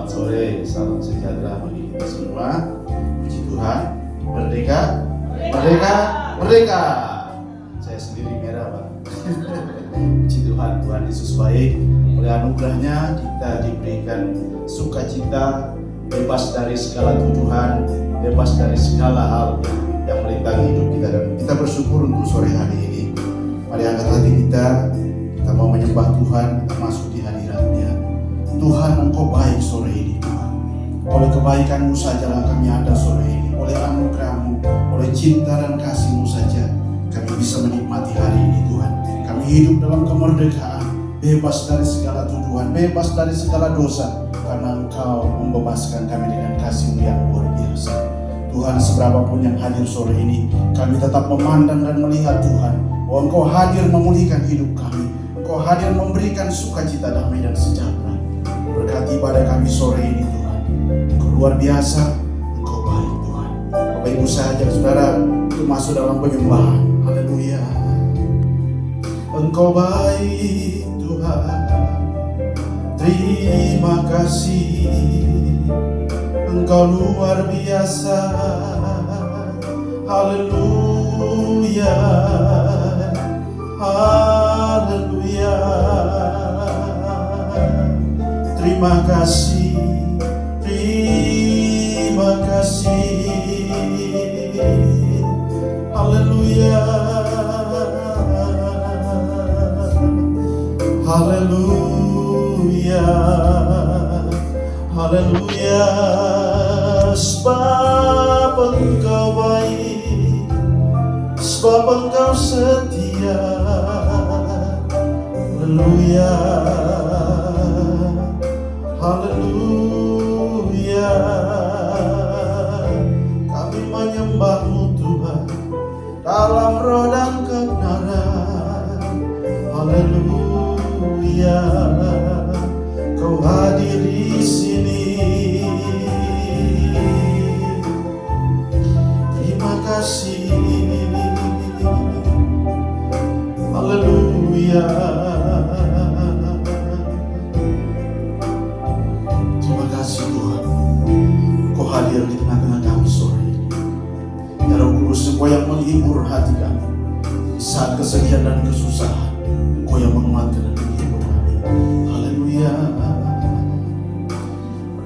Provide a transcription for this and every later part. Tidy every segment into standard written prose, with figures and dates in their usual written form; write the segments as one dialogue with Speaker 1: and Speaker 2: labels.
Speaker 1: Selamat sore, salam sejahtera bagi kita semua. Puji Tuhan, merdeka, merdeka, merdeka. Saya sendiri merah, Pak. Puji Tuhan, Tuhan Yesus baik. Oleh anugerahnya kita diberikan sukacita, bebas dari segala tuduhan, bebas dari segala hal yang merintangi hidup kita. Dan kita bersyukur untuk sore hari ini. Mari angkat hati kita mau menyembah Tuhan, kita masuk di hadirat-Nya. Tuhan, Engkau baik sore ini, Tuhan. Oleh kebaikan-Mu sajalah kami ada sore ini. Oleh anugerah-Mu, oleh cinta dan kasih-Mu saja kami bisa menikmati hari ini, Tuhan. Kami hidup dalam kemerdekaan, bebas dari segala tuduhan, bebas dari segala dosa, karena Engkau membebaskan kami dengan kasih-Mu yang luar biasa. Tuhan, seberapapun yang hadir sore ini, kami tetap memandang dan melihat Tuhan, bahwa Engkau hadir memulihkan hidup kami. Engkau hadir memberikan sukacita, damai dan sejahtera. Berkati pada kami sore ini, Tuhan. Engkau luar biasa, Engkau baik, Tuhan. Bapak Ibu saya ajak saudara untuk masuk dalam penyembahan. Haleluya. Engkau baik, Tuhan. Terima kasih. Engkau luar biasa. Haleluya. Haleluya. Terima kasih. Terima kasih. Haleluya. Haleluya. Haleluya. Sebab Engkau baik, sebab Engkau setia. Haleluya. Haleluya. Kami menyembah-Mu Tuhan dalam roh dan kebenaran. Haleluya. Kau hadir di sini. Terima kasih. Haleluya. Terima kasih Tuhan. Kau hadir di tengah-tengah kami sore ini. Ya Roh Kudus, Engkau yang menghibur hati kami di saat kesedihan dan kesusahan. Engkau yang menguatkan dan menghibur kami. Haleluya.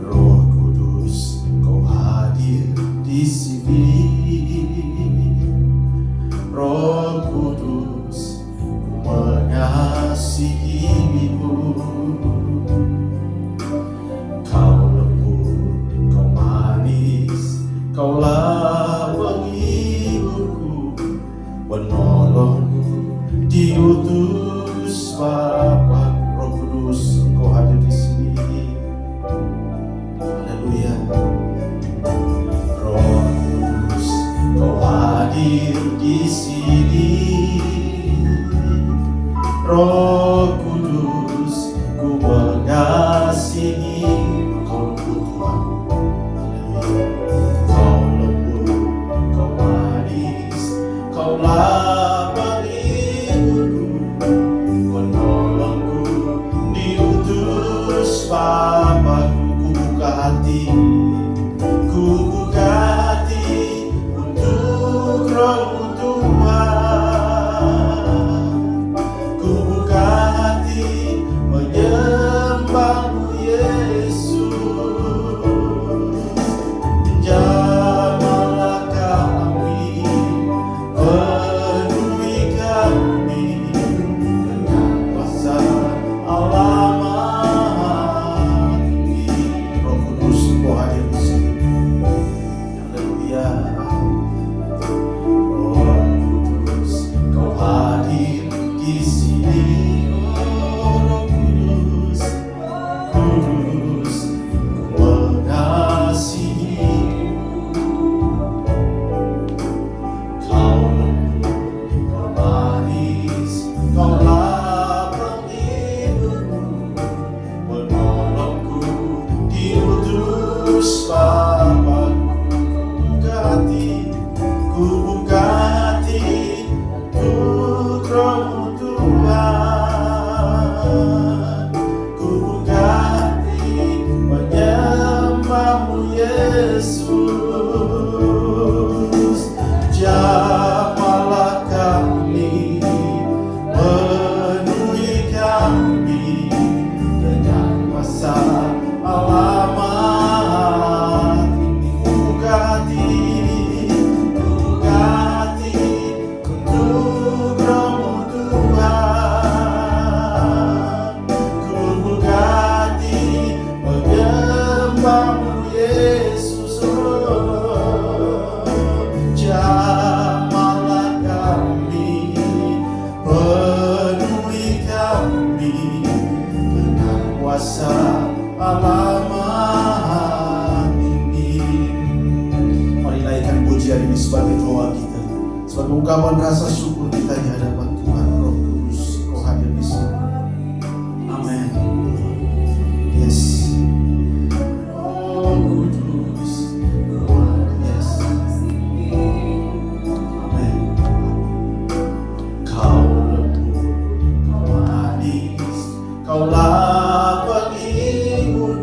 Speaker 1: Roh Kudus, Kau hadir di sini. Roh Kudus, Ku mengasihi-Mu. Kau lembut, Kau manis, Kaulah penghiburku, penolongku, diutus Bapa. Roh Kudus, Engkau hadir di sini. Haleluya. Roh Kudus, Kau hadir di sini. Roh Kudus, Ku mengasihi. Kau lembut Tuhan. Haleluya. Kau lembut, Kau manis, Kaulah penghiburku, penolongku, diutus Bapa-Ku. Ku buka hati, ku buka hati untuk Roh-Mu Tuhan. Ku buka hati menyembah-Mu Yesus. Jamahlah kami, penuhi kami dengan kuasa Allah Maha Tinggi. Roh Kudus, Engkau hadir di sini. Haleluya. Roh Kudus, Kau hadir di sini. Roh Kudus, Kudus, Ku mengasihi-Mu. Kau lembut, Kau manis, Kaulah penghiburku, penolongku, diutus Bapa-Ku. Buka hati, ku buka hati untuk Roh-Mu Tuhan. Ku buka hati menyembah ungkapan rasa syukur kita di hadapan Tuhan. Roh Kudus, Kau hadir di sini. Amin. Yes. Roh Kudus, yes. Amin. Kau lembut, Kau manis, Kaulah penghibur,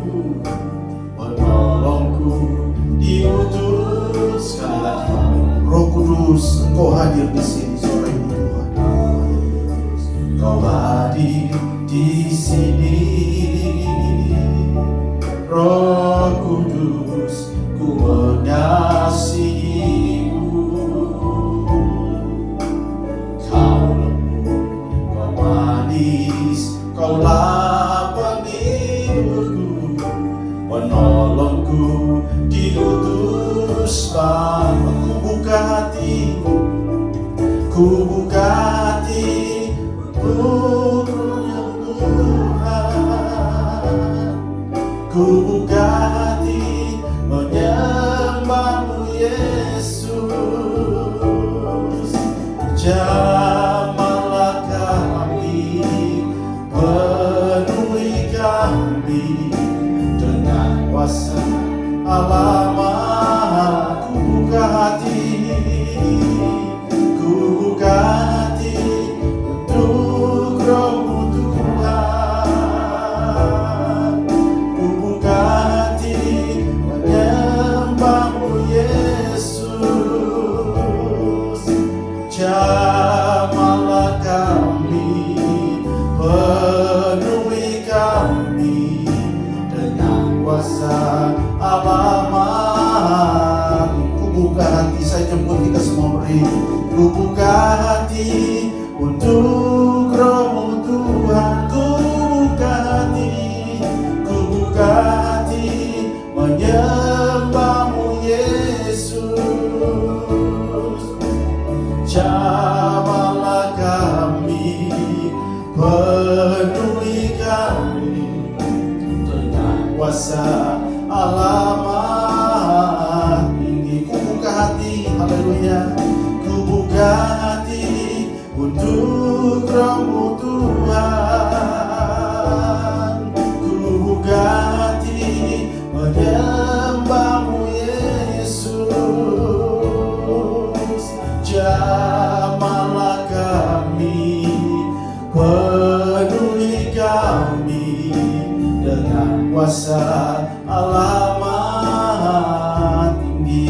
Speaker 1: penolongku diutus. Sekali lagi, Roh Kudus, Engkau hadir di sini sore ini Tuhan. Kau hadir di sini, Roh Kudus, ku mengasihimu. Kau lembut, Kau manis, Kaulah penghiburku, penolongku diutus Bapa. Ku buka hati, ku buka hati untuk Tuhan. Ku buka hati menyembah-Mu Yesus. Jamahlah kami, penuhi kami dengan kuasa Allah. Ku buka hati, ku buka hati untuk Roh-Mu Tuhan. Ku buka hati menyembah-Mu Yesus. Jamahlah kami, penuhi kami dengan kuasa Allah. Ku buka hati, saya jemput kita semua beri. Ku buka hati untuk Roh-Mu Tuhan. Ku buka hati, ku buka hati menyembah-Mu Yesus. Jamahlah kami, penuhi kami dengan kuasa Allah. Ku buka hati, haleluya. Ku buka hati untuk Roh-Mu Tuhan. Ku buka hati menyembah-Mu Yesus. Jamahlah kami, penuhi kami dengan kuasa Allah Maha Tinggi.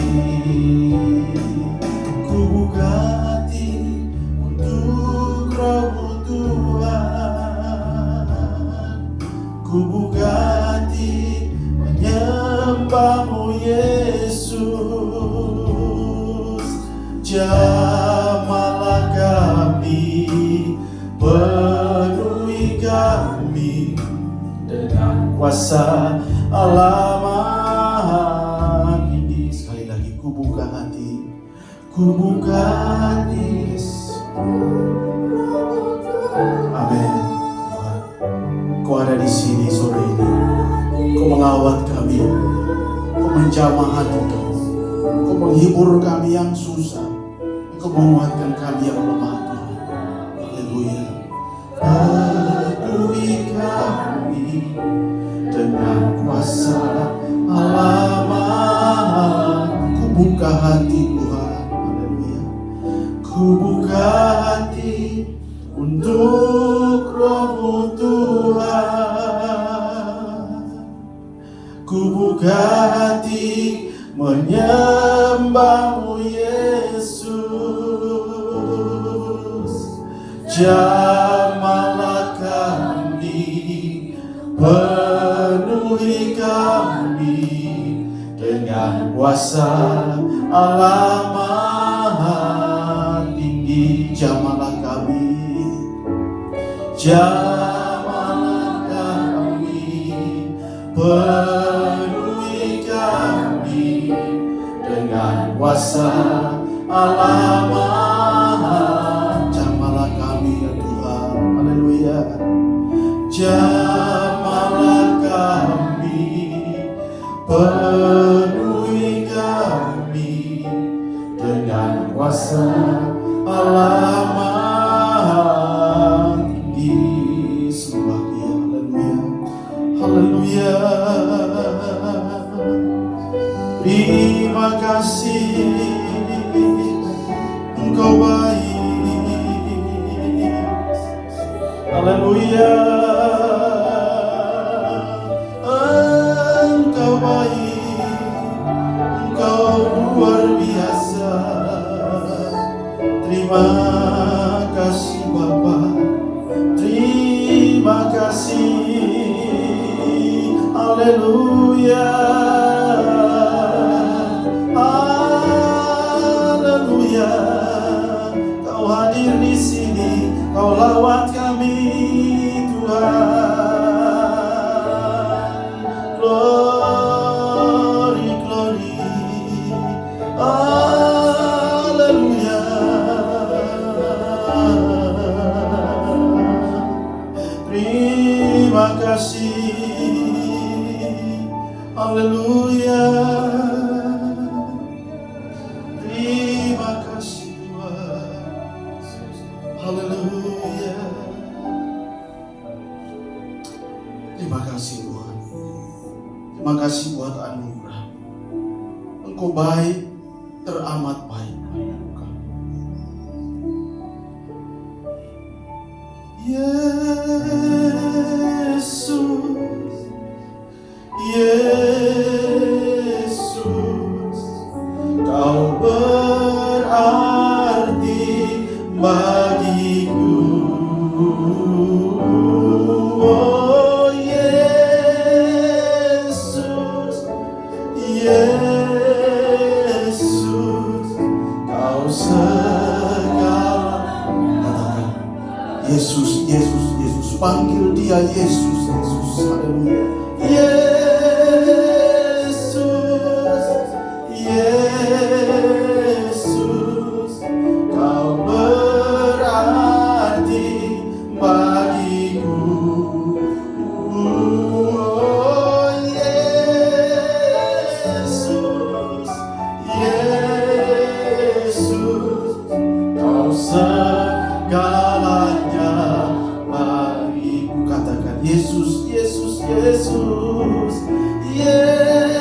Speaker 1: Ku buka hati untuk Roh-Mu Tuhan. Ku buka hati menyembah-Mu Yesus. Jamahlah kami, penuhi kami dengan kuasa Allah Maha Tinggi. Sekali lagi, ku buka hati, ku buka hati. Amin. Tuhan, Kau ada di sini sore ini. Kau mengawat kami, Kau menjamah hati kami, Kau menghibur kami yang susah, Kau menguatkan kami yang lemah Tuhan. Haleluya. Penuhi kami dengan kuasa Allah. Ku buka hati Tuhan. Haleluya. Ku buka hati untuk Roh-Mu Tuhan. Ku buka hati menyembah-Mu Yesus. Jamahlah kami, penuhi kami dengan kuasa Allah Maha Tinggi. Jamahlah kami, jamahlah kami, penuhi kami dengan kuasa Allah Maha. Jamahlah kami ya Tuhan. Haleluya. Jamahlah kami, penuhi kami dengan kuasa Terima kasih, Engkau baik. Haleluya. Engkau baik, Engkau luar biasa. Terima kasih Bapa, terima kasih. Haleluya. Kau hadir di sini, Kau lawat kami Tuhan. Glory, glory, haleluya. Terima kasih, haleluya. Haleluya. Terima kasih Tuhan. Terima kasih buat anugerah. Engkau baik, teramat baik. Yesus, Yesus, Kau berarti bagiku. Oh Yesus, Yesus, Kau segala. Katakan Yesus, Yesus, Yesus. Panggil dia Yesus, Yesus. Haleluya. Yesus, Yesus, Kau berarti bagiku. Oh Yesus, Yesus, Kau segalanya bagiku. Katakan Yesus, Yesus, Yesus, Yesus,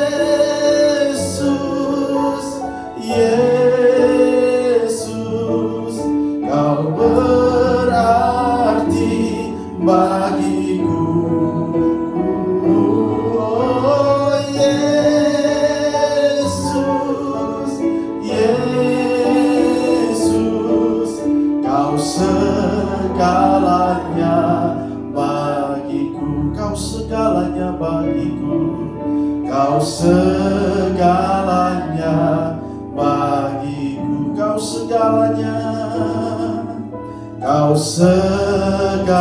Speaker 1: Yesus, Kau berarti bagiku. Oh Yesus, Yesus, Kau segalanya bagiku. Kau segalanya bagiku. Kau segalanya bagiku. Kau segalanya. Kau segalanya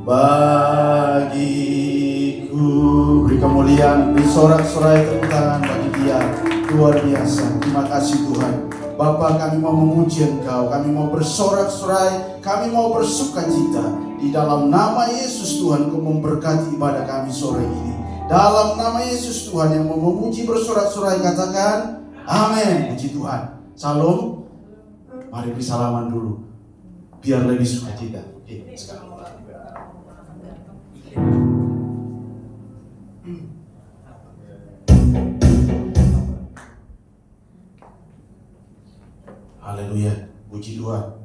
Speaker 1: bagiku. Beri kemuliaan, beri sorak-sorai tepuk tangan bagi Dia. Luar biasa. Terima kasih Tuhan. Bapa, kami mau memuji Engkau, kami mau bersorak-sorai, kami mau bersukacita. Di dalam nama Yesus Tuhan, Engkau memberkati ibadah kami sore ini. Dalam nama Yesus Tuhan, yang mau memuji bersorak-sorai katakan amin. Puji Tuhan. Salam. Mari bersalaman dulu biar lebih sukacita. Oke, sekarang. Haleluya, puji Tuhan.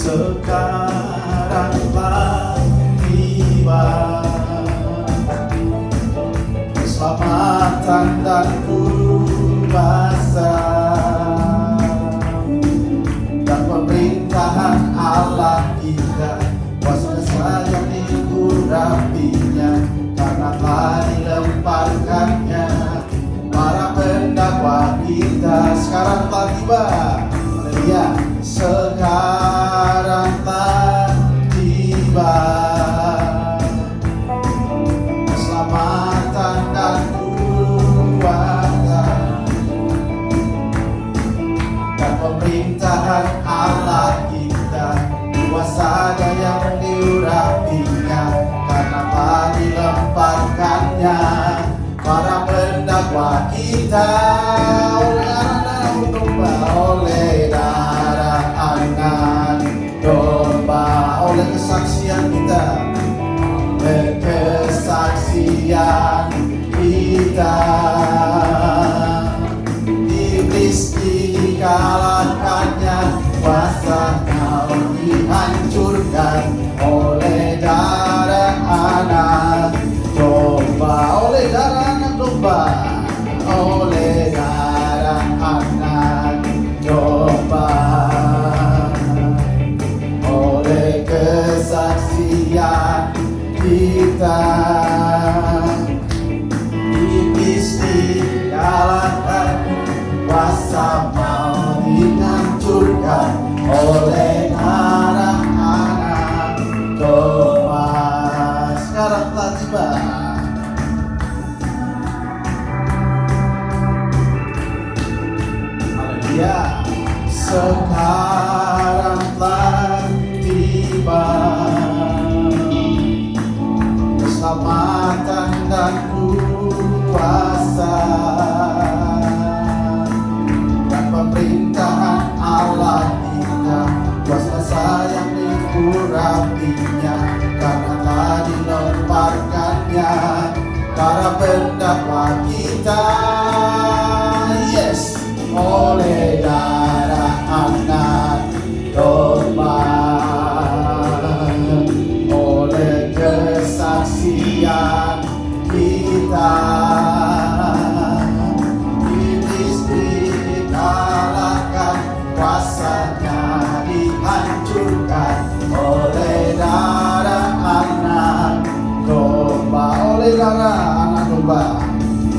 Speaker 1: Sekaranglah tiba keselamatan dan kuasa dan pemerintahan Allah kita, kuasa saja diurapinya, karena telah dilemparkannya para pendakwa kita. Sekarang telah tiba, haleluya. Sekarang telah tiba keselamatan dan kuasa dan pemerintahan Allah kita, kuasa yang diurapinya, karena telah dilemparkannya terdakwa kita, oleh anak domba, oleh darah anak domba, oleh kesaksian kita, oleh kesaksian kita. Iblis dikalahkannya, kuasanya dihancurkan oleh darah anak domba, oleh darah anak domba, oleh darah anak domba, oleh kesaksian kita. Iblis dikalahkan, kuasa maut dihancurkan oleh darah anak domba. Sekarang telah tiba. Haleluya. Sekarang telah tiba keselamatan dan kuasa dan pemerintahan Allah kita, kuasa sayang diurapinya, karena telah dilemparkannya para pendakwa kita. Yes, oleh darah anak domba, oleh kesaksian kita. Iblis dikalahkan, kuasanya dihancurkan oleh darah anak domba, oleh darah anak domba,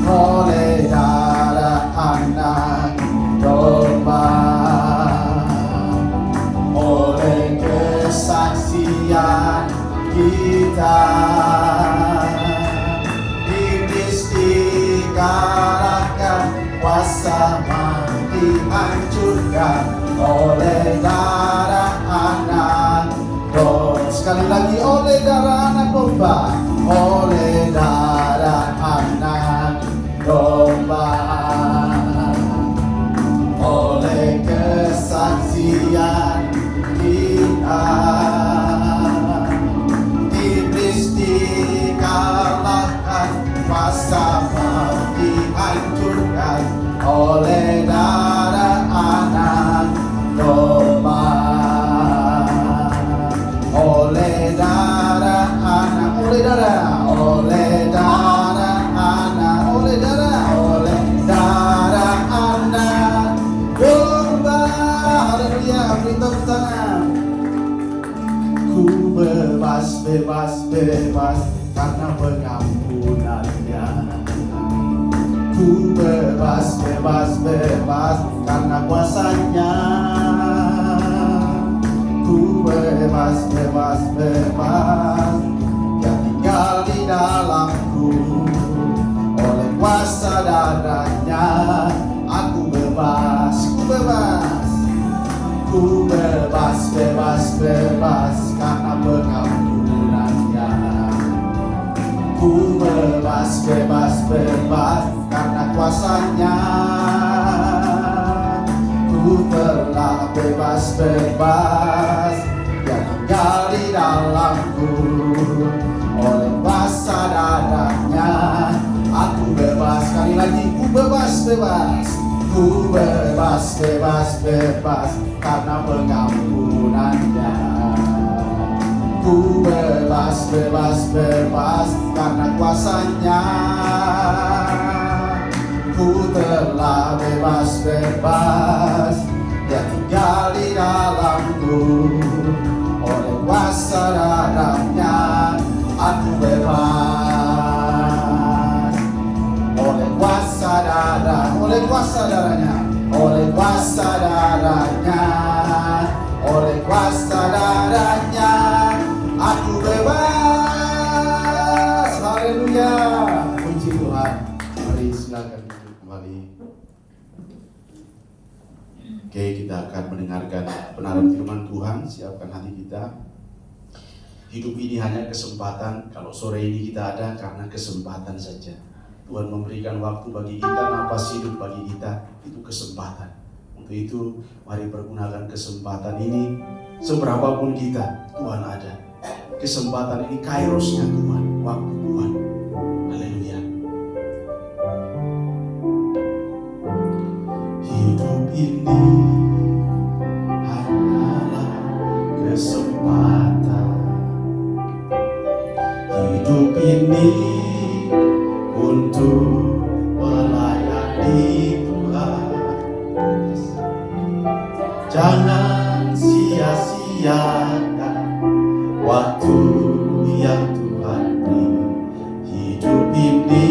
Speaker 1: oleh darah anak domba, oleh kesaksian kita. Iblis dikalahkan, kuasa maut dihancurkan oleh darah anak domba. Sekali lagi, oleh darah anak domba, oleh darah anak domba, oleh kesaksian kita. Iblis dikalahkan, kuasa maut dihancurkan oleh darah anak domba, oleh darah anak, oleh darah anak, oleh darah anak domba. Haleluya, beri tepuk tangan. Ku bebas, bebas, bebas karena pengampunannya. Ku bebas, bebas, bebas karena kuasanya. Ku bebas, bebas, bebas, yang tinggal di dalamku oleh kuasa darahnya. Aku bebas, ku bebas, ku bebas, bebas, bebas karena pengampunannya. Ku bebas, bebas, bebas karena kuasanya. Ku telah bebas, bebas, yang tinggal di dalamku oleh kuasa darahnya. Aku bebas, sekali lagi, ku bebas, bebas, ku bebas, bebas, bebas karena pengampunannya. Ku bebas, bebas, bebas karena kuasanya. Ku telah bebas, bebas, dia tinggal di dalamku oleh kuasa darahnya. Aku bebas oleh kuasa darah, oleh kuasa darahnya, oleh kuasa darahnya, oleh kuasa darahnya. Aku bebas. Haleluya, puji Tuhan. Mari silakan duduk kembali. Oke, kita akan mendengarkan kebenaran firman Tuhan. Siapkan hati kita. Hidup ini hanya kesempatan. Kalau sore ini kita ada karena kesempatan saja. Tuhan memberikan waktu bagi kita, napas hidup bagi kita, itu kesempatan. Untuk itu, mari pergunakan kesempatan ini. Seberapapun kita, Tuhan ada. Kesempatan ini kairosnya Tuhan, waktu Tuhan. Haleluya. Hidup ini hanyalah kesempatan. Hidup ini untuk melayani Tuhan. Jangan sia-siakan waktu yang Tuhan beri. Hidup ini,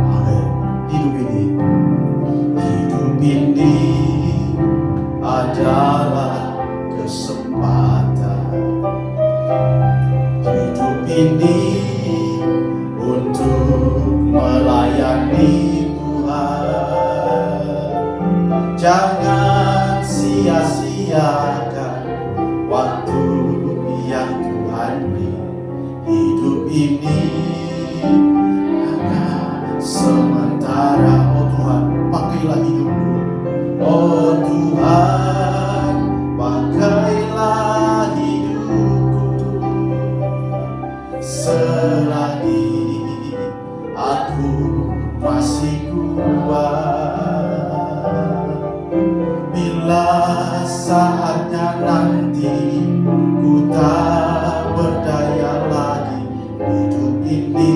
Speaker 1: amin. Hidup ini adalah kesempatan. Hidup ini untuk melayani Tuhan. Jangan sia-siakan waktu yang Tuhan beri. Hidup ini hanya sementara. Oh Tuhan, pakailah hidupku. Oh Tuhan, pakailah hidupku. Selagi aku masih kuat, bila saatnya nanti ku tak berdaya lagi, hidup ini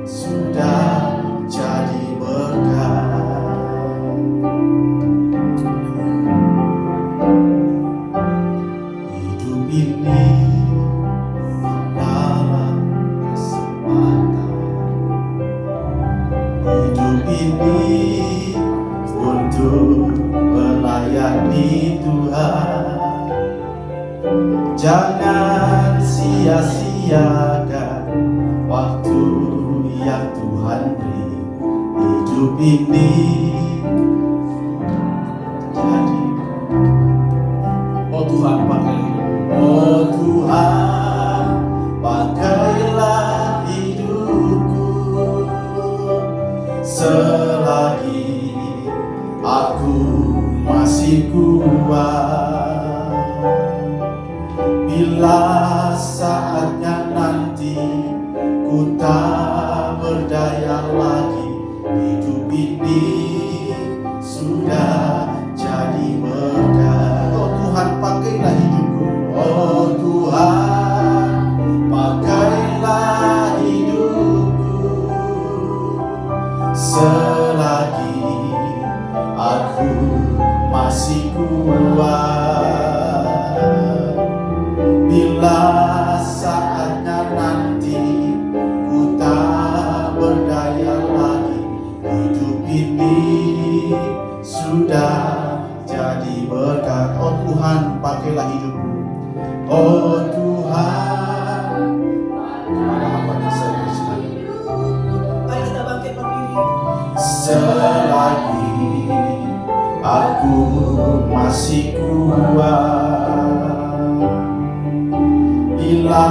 Speaker 1: sudah jadi berkat. Hidup ini adalah kesempatan. Hidup ini untuk melayani Tuhan. Jangan sia-siakan waktu yang Tuhan beri. Hidup ini jadi. Oh Tuhan, pakailah hidupku. Oh Tuhan, pakailah hidupku. Selagi aku masih kuat, bila saatnya nanti ku tak berdaya lagi, hidup ini sudah jadi berkat. Oh Tuhan, pakailah hidupku. Oh Tuhan, pakailah hidupku. Selagi aku masih kuat, bila saatnya nanti ku tak berdaya lagi, hidup ini sudah jadi berkat. Oh Tuhan, pakailah hidupku. Oh Tuhan, mana hambanya saya bersinar.
Speaker 2: Ayo kita bangkit berdiri.
Speaker 1: Selagi aku masih kuat, bila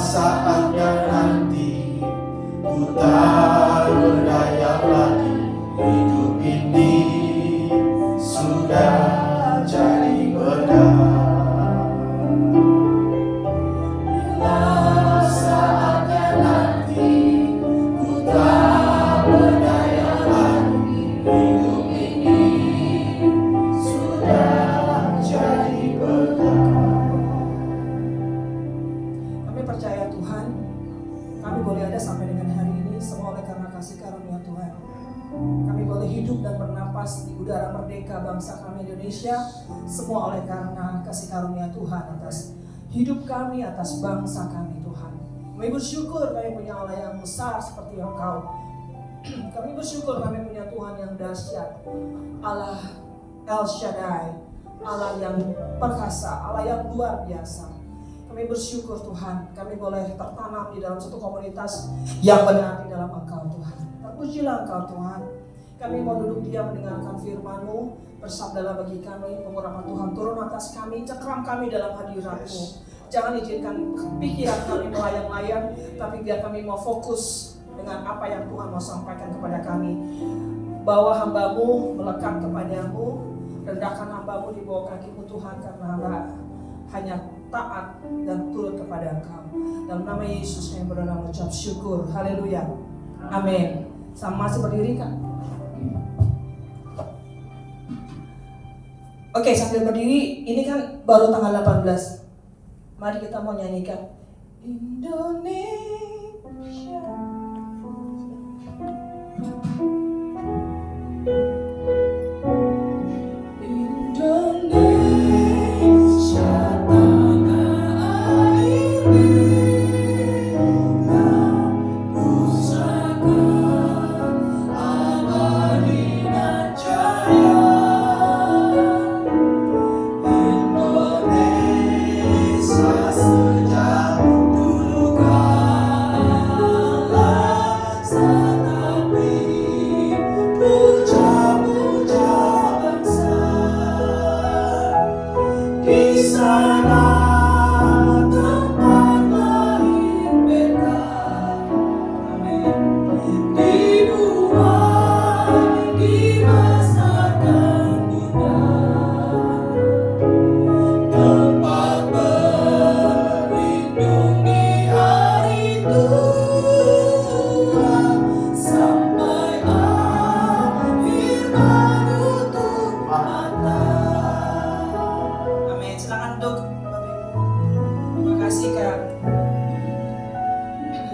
Speaker 1: saatnya nanti ku tak berdaya lagi, hidup ini sudah jadi berkat. Bila saatnya nanti ku tak berdaya lagi, hidup ini sudah jadi berkat.
Speaker 2: Kami percaya Tuhan, kami boleh ada sampai dengan hari ini semua oleh karena kasih karunia Tuhan. Kami boleh hidup dan bernapas di udara merdeka bangsa kami Indonesia, semua oleh karena kasih karunia Tuhan atas hidup kami, atas bangsa kami Tuhan. Kami bersyukur kami punya Allah yang besar seperti Engkau. Kami bersyukur kami punya Tuhan yang dahsyat, Allah El Shaddai, Allah yang perkasa, Allah yang luar biasa. Kami bersyukur Tuhan, kami boleh tertanam di dalam satu komunitas yang benar di dalam Engkau Tuhan. Terpujilah Engkau Tuhan. Kami mau duduk diam mendengarkan firman-Mu, bersabdalah bagi kami, pengurapan Tuhan turun atas kami, cekram kami dalam hadirat-Mu. Jangan izinkan pikiran kami melayang-layang, tapi biar kami mau fokus dengan apa yang Tuhan mau sampaikan kepada kami. Bawa hamba-Mu melekat kepadamu, rendahkan hamba-Mu di bawah kaki-Mu Tuhan, karena hamba hanya taat dan turut kepada Engkau. Dalam nama Yesus yang berdoa mengucap syukur. Haleluya. Amin. Sama masih berdiri kan? Oke, sambil berdiri, ini kan baru tanggal 18. Mari kita mau nyanyikan Indonesia.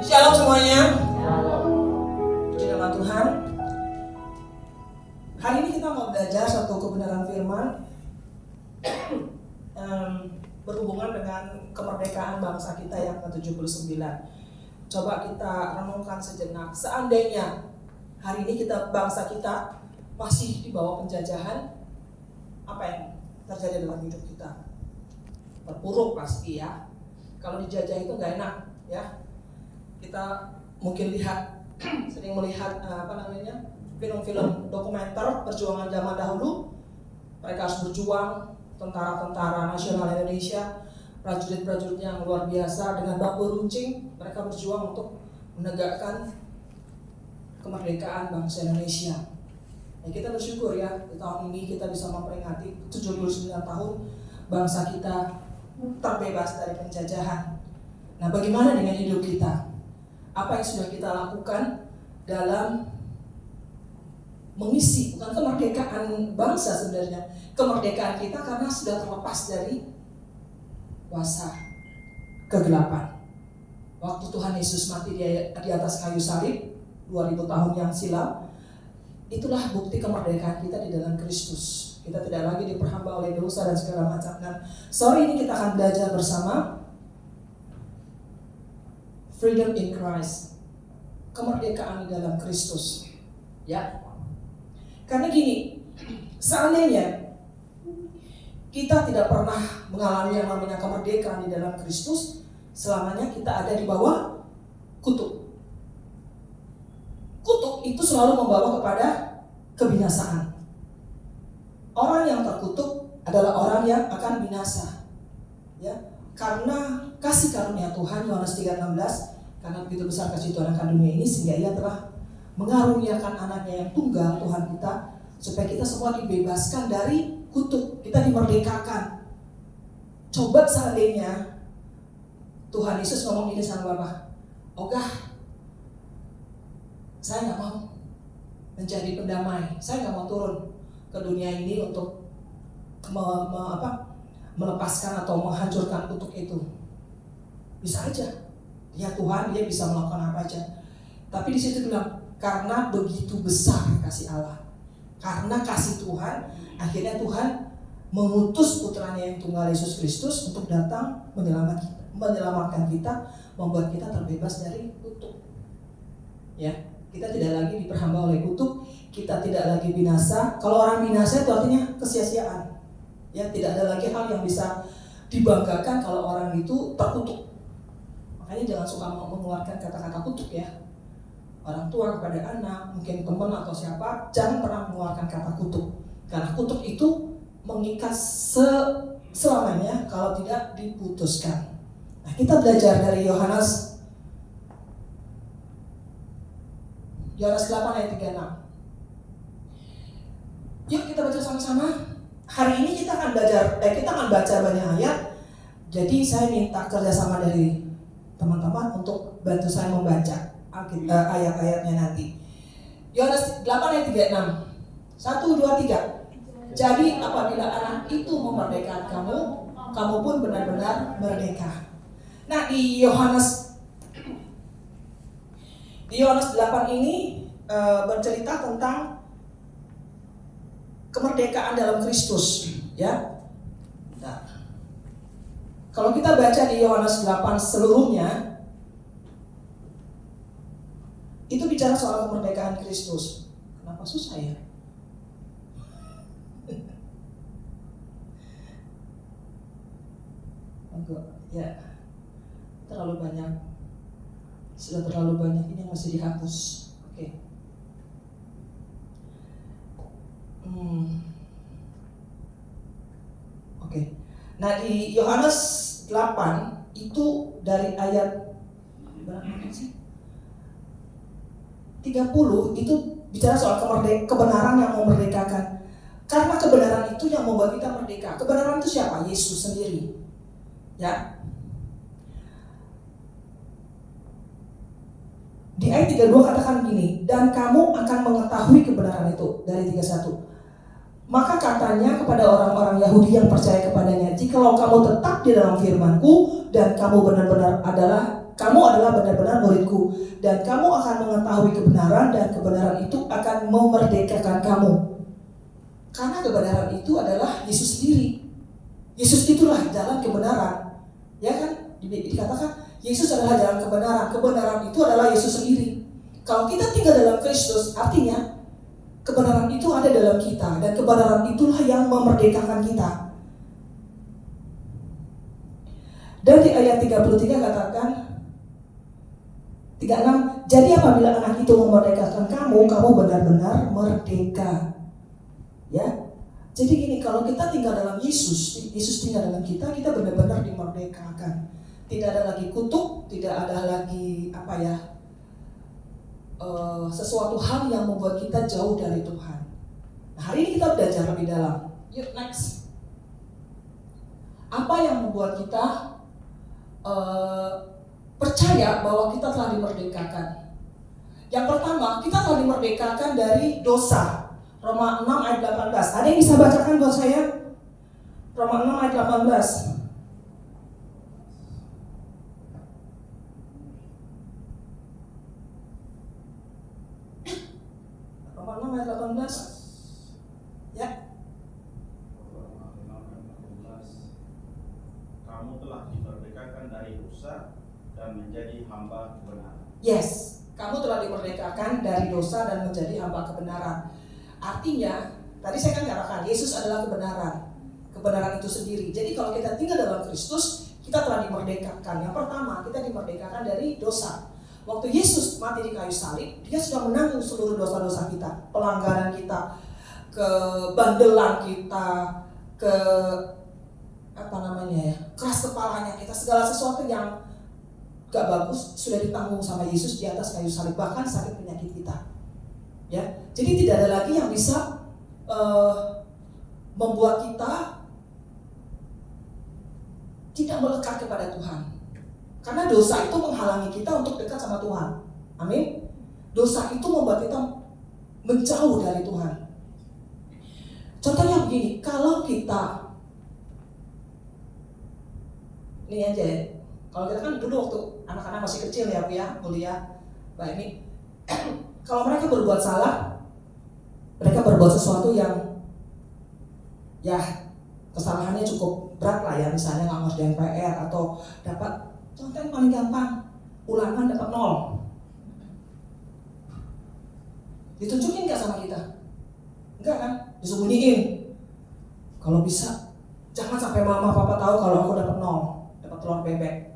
Speaker 2: Shalom semuanya. Puji nama Tuhan. Hari ini kita mau belajar satu kebenaran firman berhubungan dengan kemerdekaan bangsa kita yang ke-79. Coba kita renungkan sejenak. Seandainya hari ini bangsa kita masih di bawah penjajahan, apa yang terjadi dalam hidup kita? Terpuruk pasti ya. Kalau dijajah itu nggak enak ya. Kita mungkin sering melihat film-film dokumenter perjuangan zaman dahulu. Mereka harus berjuang, tentara-tentara nasional Indonesia, prajurit-prajurit yang luar biasa dengan bambu runcing, mereka berjuang untuk menegakkan kemerdekaan bangsa Indonesia. Ya, kita bersyukur ya, di tahun ini kita bisa memperingati 79 tahun bangsa kita terbebas dari penjajahan. Nah, bagaimana dengan hidup kita? Apa yang sudah kita lakukan dalam mengisi, bukan kemerdekaan bangsa sebenarnya, kemerdekaan kita karena sudah terlepas dari kuasa kegelapan. Waktu Tuhan Yesus mati di atas kayu salib 2000 tahun yang silam, itulah bukti kemerdekaan kita di dalam Kristus. Kita tidak lagi diperhamba oleh dosa dan segala macam. Dan sore ini kita akan belajar bersama Freedom in Christ, kemerdekaan di dalam Kristus. Ya, karena gini, seandainya kita tidak pernah mengalami yang namanya kemerdekaan di dalam Kristus, selamanya kita ada di bawah kutuk. Kutuk itu selalu membawa kepada kebinasaan. Orang yang terkutuk adalah orang yang akan binasa. Ya, karena kasih karunia Tuhan, Yohanes 3:16, karena begitu besar kasih Tuhan akan dunia ini sehingga Ia telah mengaruniakan anaknya yang tunggal, Tuhan kita, supaya kita semua dibebaskan dari kutuk, kita dimerdekakan. Coba seandainya Tuhan Yesus ngomong ini sama Bapak, "Ogah, saya nggak mau menjadi pendamai, saya nggak mau turun ke dunia ini untuk melepaskan atau menghancurkan kutuk itu." Bisa aja, ya Tuhan, Dia bisa melakukan apa aja. Tapi di situ bilang, karena begitu besar kasih Allah, karena kasih Tuhan, akhirnya Tuhan mengutus putranya yang tunggal Yesus Kristus untuk datang menyelamatkan kita, membuat kita terbebas dari kutuk. Ya, kita tidak lagi diperhamba oleh kutuk, kita tidak lagi binasa. Kalau orang binasa itu artinya kesia-siaan. Ya, tidak ada lagi hal yang bisa dibanggakan kalau orang itu terkutuk. Makanya jangan suka mengeluarkan kata-kata kutuk ya. Orang tua kepada anak, mungkin teman atau siapa, jangan pernah mengeluarkan kata kutuk. Karena kutuk itu mengikat selamanya kalau tidak diputuskan. Nah, kita belajar dari Yohanes 8 ayat 36. Yuk kita baca sama-sama. Hari ini kita akan baca banyak ayat. Jadi saya minta kerjasama dari teman-teman untuk bantu saya membaca ayat-ayatnya nanti. Yohanes 8 ayat 36. 1, 2, 3. Jadi apabila anak itu memerdekakan kamu, kamu pun benar-benar merdeka. Nah, di Yohanes 8 ini bercerita tentang kemerdekaan dalam Kristus, ya. Nah, kalau kita baca di Yohanes 8 seluruhnya, itu bicara soal kemerdekaan Kristus. Kenapa susah ya? Enggak, ya. Sudah terlalu banyak ini yang masih dihapus. Oke. Oke. Nah, di Yohanes 8 itu dari ayat berapa sih? 30 itu bicara soal kebenaran yang memerdekakan. Karena kebenaran itu yang membuat kita merdeka. Kebenaran itu siapa? Yesus sendiri. Ya. Di ayat 32 katakan begini, dan kamu akan mengetahui kebenaran itu, dari 31. Maka katanya kepada orang-orang Yahudi yang percaya kepadanya, jikalau kamu tetap di dalam firman-Ku dan kamu adalah benar-benar murid-Ku, dan kamu akan mengetahui kebenaran, dan kebenaran itu akan memerdekakan kamu. Karena kebenaran itu adalah Yesus sendiri. Yesus itulah jalan kebenaran. Ya kan? Dikatakan Yesus adalah jalan kebenaran. Kebenaran itu adalah Yesus sendiri. Kalau kita tinggal dalam Kristus, artinya kebenaran itu ada dalam kita, dan kebenaran itulah yang memerdekakan kita. Dan di ayat 33 katakan 36, jadi apabila anak itu memerdekakan kamu, kamu benar-benar merdeka. Ya. Jadi gini, kalau kita tinggal dalam Yesus tinggal dalam kita benar-benar dimerdekakan. Tidak ada lagi kutuk, tidak ada lagi sesuatu hal yang membuat kita jauh dari Tuhan. Nah, hari ini kita belajar lebih dalam. Yuk, next. Apa yang membuat kita percaya bahwa kita telah dimerdekakan? Yang pertama, kita telah dimerdekakan dari dosa. Roma 6 ayat 18. Ada yang bisa bacakan buat saya? Roma 6 ayat 18. Roma 6 ayat 18. Ya.
Speaker 3: Roma 6 ayat 18. Kamu telah dimerdekakan dari dosa dan menjadi hamba kebenaran.
Speaker 2: Yes, kamu telah dimerdekakan dari dosa dan menjadi hamba kebenaran. Artinya, tadi saya kan katakan Yesus adalah kebenaran. Kebenaran itu sendiri. Jadi kalau kita tinggal dalam Kristus, kita telah dimerdekakan. Yang pertama, kita dimerdekakan dari dosa. Waktu Yesus mati di kayu salib, dia sudah menanggung seluruh dosa-dosa kita, pelanggaran kita, kebandelan kita, keras kepalanya kita, segala sesuatu yang gak bagus sudah ditanggung sama Yesus di atas kayu salib, bahkan sakit penyakit kita. Ya, jadi tidak ada lagi yang bisa membuat kita tidak melekat kepada Tuhan. Karena dosa itu menghalangi kita untuk dekat sama Tuhan. Amin. Dosa itu membuat kita menjauh dari Tuhan. Contohnya begini, kalau kita ini aja ya, kalau kita kan dulu waktu anak-anak masih kecil ya Bu ya, kuliah, Mbak ini kalau mereka berbuat salah, mereka berbuat sesuatu yang ya kesalahannya cukup berat lah ya, misalnya nggak ngerjain PR atau dapat, contoh yang paling gampang, ulangan dapat 0. Ditunjukin nggak sama kita? Enggak kan? Disembunyiin. Kalau bisa, jangan sampai mama papa tahu kalau aku dapat 0, dapat telur bebek.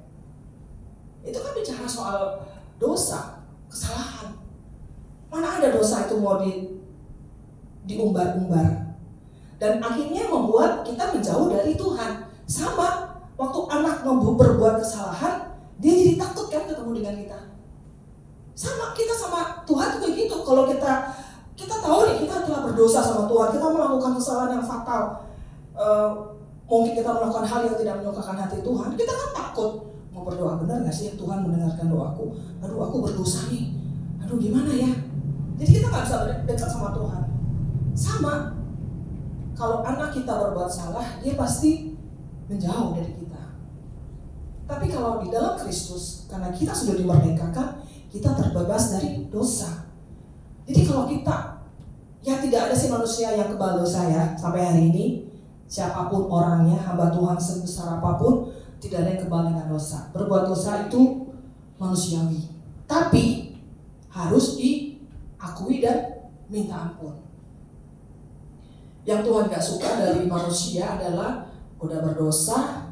Speaker 2: Itu kan bicara soal dosa, kesalahan. Mana ada dosa itu mau diumbar-umbar. Dan akhirnya membuat kita menjauh dari Tuhan. Sama Waktu anak mau berbuat kesalahan, dia jadi takut kan ketemu dengan kita. Sama kita sama Tuhan juga gitu. Kalau kita tahu nih kita telah berdosa sama Tuhan, kita melakukan kesalahan yang fatal, mungkin kita melakukan hal yang tidak menyukakan hati Tuhan, kita kan takut mau berdoa. Benar nggak sih Tuhan mendengarkan doaku? Aduh, aku berdosa nih. Aduh, gimana ya? Jadi kita nggak bisa dekat sama Tuhan. Sama, kalau anak kita berbuat salah, dia pasti menjauh dari kita. Tapi kalau di dalam Kristus, karena kita sudah dimerdekakan, kita terbebas dari dosa. Jadi kalau kita, ya tidak ada si manusia yang kebal dosa ya, sampai hari ini, siapapun orangnya, hamba Tuhan sebesar apapun, tidak ada yang kebal dengan dosa. Berbuat dosa itu manusiawi, tapi harus diakui dan minta ampun. Yang Tuhan gak suka dari manusia adalah udah berdosa,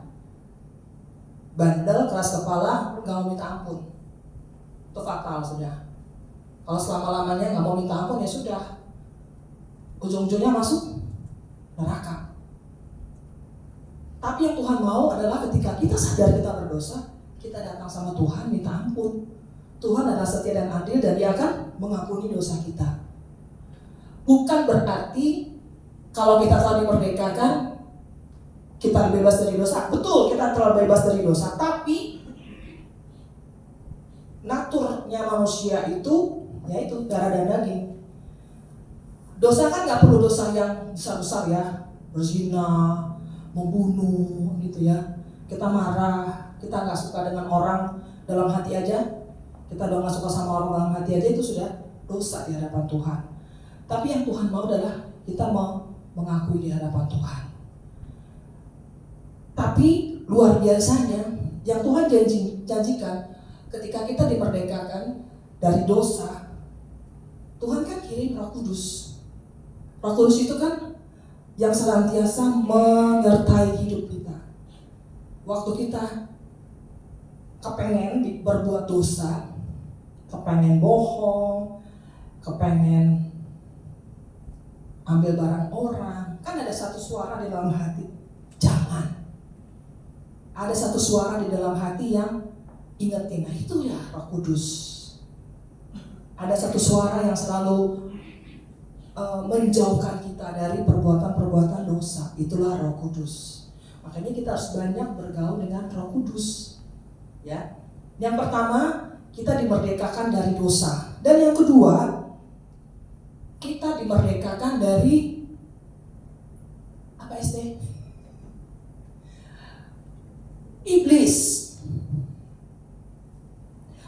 Speaker 2: bandel, keras kepala, gak mau minta ampun. Itu fatal sudah. Kalau selama-lamanya gak mau minta ampun, ya sudah, ujung-ujungnya masuk neraka. Tapi yang Tuhan mau adalah ketika kita sadar kita berdosa, kita datang sama Tuhan minta ampun. Tuhan adalah setia dan adil dan Dia akan mengampuni dosa kita. Bukan berarti kalau kita telah dimerdekakan, kita bebas dari dosa. Betul, kita telah bebas dari dosa. Tapi naturnya manusia itu, yaitu darah dan daging. Dosa kan gak perlu dosa yang besar-besar ya, berzina, membunuh gitu ya. Kita marah, kita gak suka dengan orang dalam hati aja, kita udah gak suka sama orang dalam hati aja, itu sudah dosa di hadapan Tuhan. Tapi yang Tuhan mau adalah kita mau mengakui di hadapan Tuhan. Tapi luar biasanya yang Tuhan janjikan ketika kita dimerdekakan dari dosa, Tuhan kan kirim Roh Kudus. Roh Kudus itu kan yang senantiasa menyertai hidup kita. Waktu kita kepengen berbuat dosa, kepengen bohong, kepengen ambil barang orang, kan ada satu suara di dalam hati, jangan. Ada satu suara di dalam hati yang ingetin, nah itu ya Roh Kudus. Ada satu suara yang selalu menjauhkan kita dari perbuatan-perbuatan dosa, itulah Roh Kudus. Makanya kita harus banyak bergaul dengan Roh Kudus. Ya, yang pertama kita dimerdekakan dari dosa, dan yang kedua kita dimerdekakan dari apa iblis.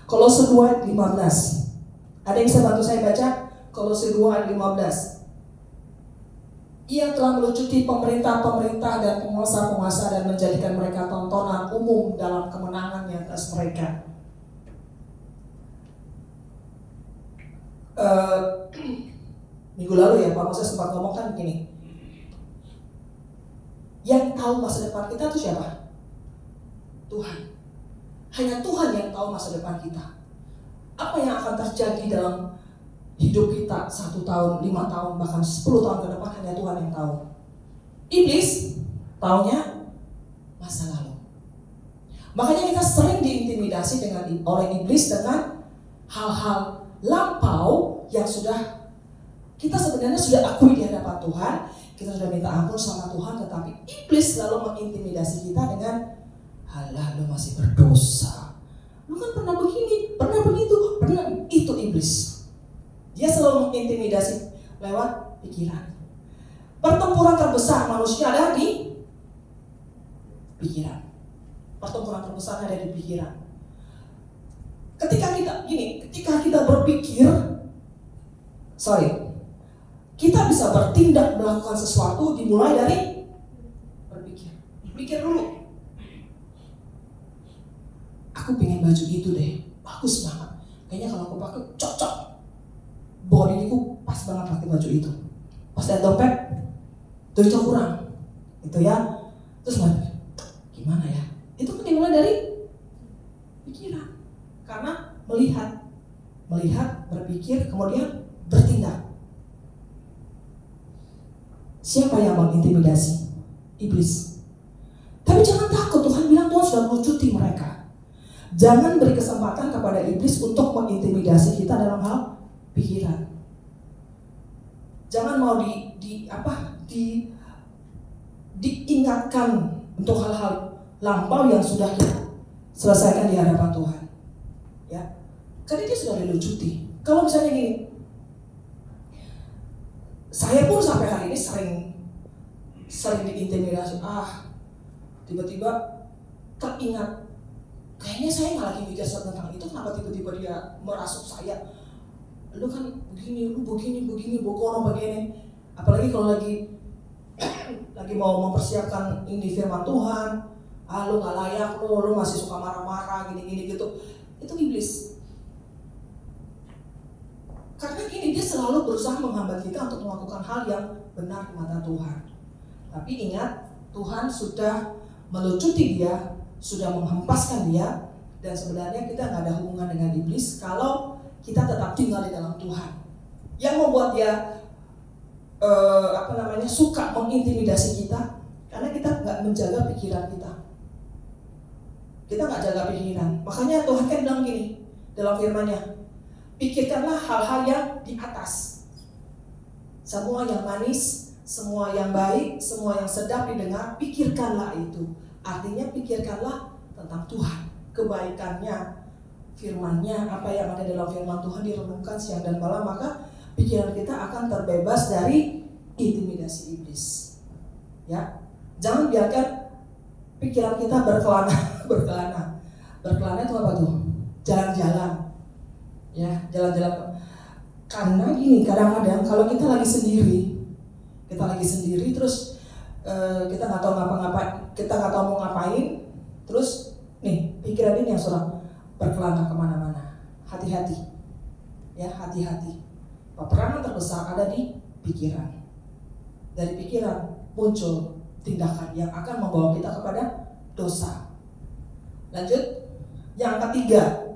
Speaker 2: Kolose 2:15. Ada yang bisa bantu saya baca? Kolose 2:15. Ia telah melucuti pemerintah-pemerintah dan penguasa-penguasa dan menjadikan mereka tontonan umum dalam kemenangannya atas mereka. Minggu lalu ya Pak Moses sempat ngomong kan begini, yang tahu masa depan kita itu siapa? Tuhan. Hanya Tuhan yang tahu masa depan kita. Apa yang akan terjadi dalam hidup kita 1 tahun, 5 tahun, bahkan 10 tahun ke depan, hanya Tuhan yang tahu. Iblis taunya masa lalu. Makanya kita sering diintimidasi oleh iblis dengan hal-hal lampau yang sudah kita sebenarnya sudah akui di hadapan Tuhan, kita sudah minta ampun sama Tuhan, tetapi iblis selalu mengintimidasi kita dengan, halah lu masih berdosa, lu kan pernah begini, pernah begitu, pernah itu. Iblis dia selalu mengintimidasi lewat pikiran. Pertempuran terbesar manusia ada di pikiran. Pertempuran terbesar ada di pikiran. Ketika kita berpikir, kita bisa bertindak melakukan sesuatu dimulai dari berpikir. Pikir dulu. Aku pengen baju gitu deh, bagus banget. Kayaknya kalau aku pakai cocok. Bodyku pas banget pakai baju itu. Pas lihat dompet, itu kurang. Itu ya. Terus gimana ya? Itu kan dimulai dari pikiran. Karena melihat, berpikir, kemudian bertindak. Siapa yang mengintimidasi? Iblis. Tapi jangan takut, Tuhan bilang sudah melucuti mereka. Jangan beri kesempatan kepada iblis untuk mengintimidasi kita dalam hal pikiran. Jangan mau diingatkan untuk hal-hal lampau yang sudah kita selesaikan di hadapan Tuhan. Ya, karena dia sudah dilucuti. Kalau misalnya gini, saya pun sampai hari ini sering diintimidasi. Tiba-tiba teringat, kayaknya saya nggak lagi mikir tentang itu, kenapa tiba-tiba dia merasuk saya? Lu kan begini, bokono begini. Apalagi kalau lagi mau mempersiapkan ini firman Tuhan, lu nggak layak, lu masih suka marah-marah, gini gitu. Itu iblis. Karena gini, dia selalu berusaha menghambat kita untuk melakukan hal yang benar di mata Tuhan. Tapi ingat, Tuhan sudah melucuti dia, sudah menghempaskan dia, dan sebenarnya kita nggak ada hubungan dengan iblis kalau kita tetap tinggal di dalam Tuhan. Yang membuat dia suka mengintimidasi kita, karena kita nggak menjaga pikiran kita. Kita nggak jaga pikiran. Makanya Tuhan kan bilang gini dalam firman-Nya, pikirkanlah hal-hal yang di atas. Semua yang manis, semua yang baik, semua yang sedap didengar, pikirkanlah itu. Artinya pikirkanlah tentang Tuhan, kebaikannya, firman-Nya, apa yang ada dalam firman Tuhan direnungkan siang dan malam, maka pikiran kita akan terbebas dari intimidasi iblis. Ya, jangan biarkan pikiran kita berkelana. Berkelana itu apa tuh? Jalan-jalan. Ya, jalan-jalan. Karena gini, kadang-kadang kalau kita lagi sendiri terus kita nggak tahu mau ngapain, terus nih pikiran ini yang sudah berkelana kemana-mana. Hati-hati, ya, hati-hati. Peperangan terbesar ada di pikiran. Dari pikiran muncul tindakan yang akan membawa kita kepada dosa. Lanjut, yang ketiga,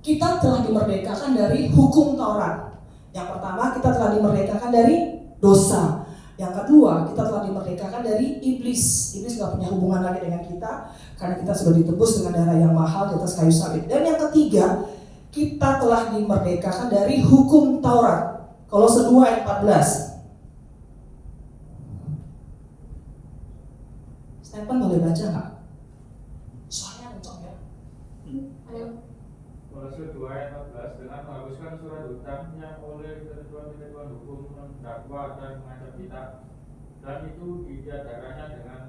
Speaker 2: kita telah dimerdekakan dari hukum Taurat. Yang pertama, kita telah dimerdekakan dari dosa. Yang kedua, kita telah dimerdekakan dari iblis. Iblis gak punya hubungan lagi dengan kita, karena kita sudah ditebus dengan darah yang mahal di atas kayu salib. Dan yang ketiga, kita telah dimerdekakan dari hukum Taurat. Kolose 2 ayat 14. Stephen boleh baca nggak? Soalnya kencang ya. Ayo.
Speaker 4: Kolose 2 ayat 14, dengan menghapuskan surat hutangnya oleh ketentuan-ketentuan hukum, mendakwa dan mengancam kita, dan itu ditiadakannya dengan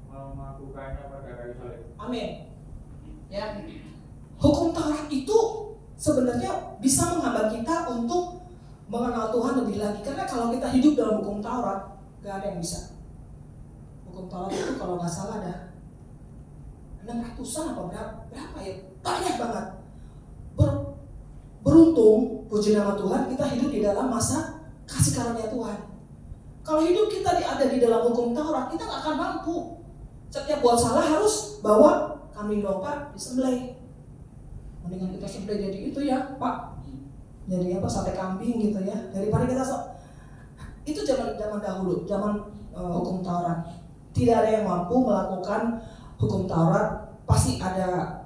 Speaker 4: melakukannya pada kayu salib.
Speaker 2: Amin. Ya. Hukum Taurat itu sebenarnya bisa menghambat kita untuk mengenal Tuhan lebih lagi. Karena kalau kita hidup dalam hukum Taurat, gak ada yang bisa. Hukum Taurat itu kalau nggak salah ada 600-an apa berapa ya? Banyak banget. Beruntung, puji nama Tuhan, kita hidup di dalam masa kasih karunia Tuhan. Kalau hidup kita ada di dalam hukum Taurat, kita nggak akan mampu. Setiap buat salah harus bawa kambing domba disembelih. Mendingan kita sembelih jadi itu ya, Pak. Jadi apa, sate kambing gitu ya. Daripada kita itu zaman dahulu, zaman hukum Taurat. Tidak ada yang mampu melakukan hukum Taurat. Pasti ada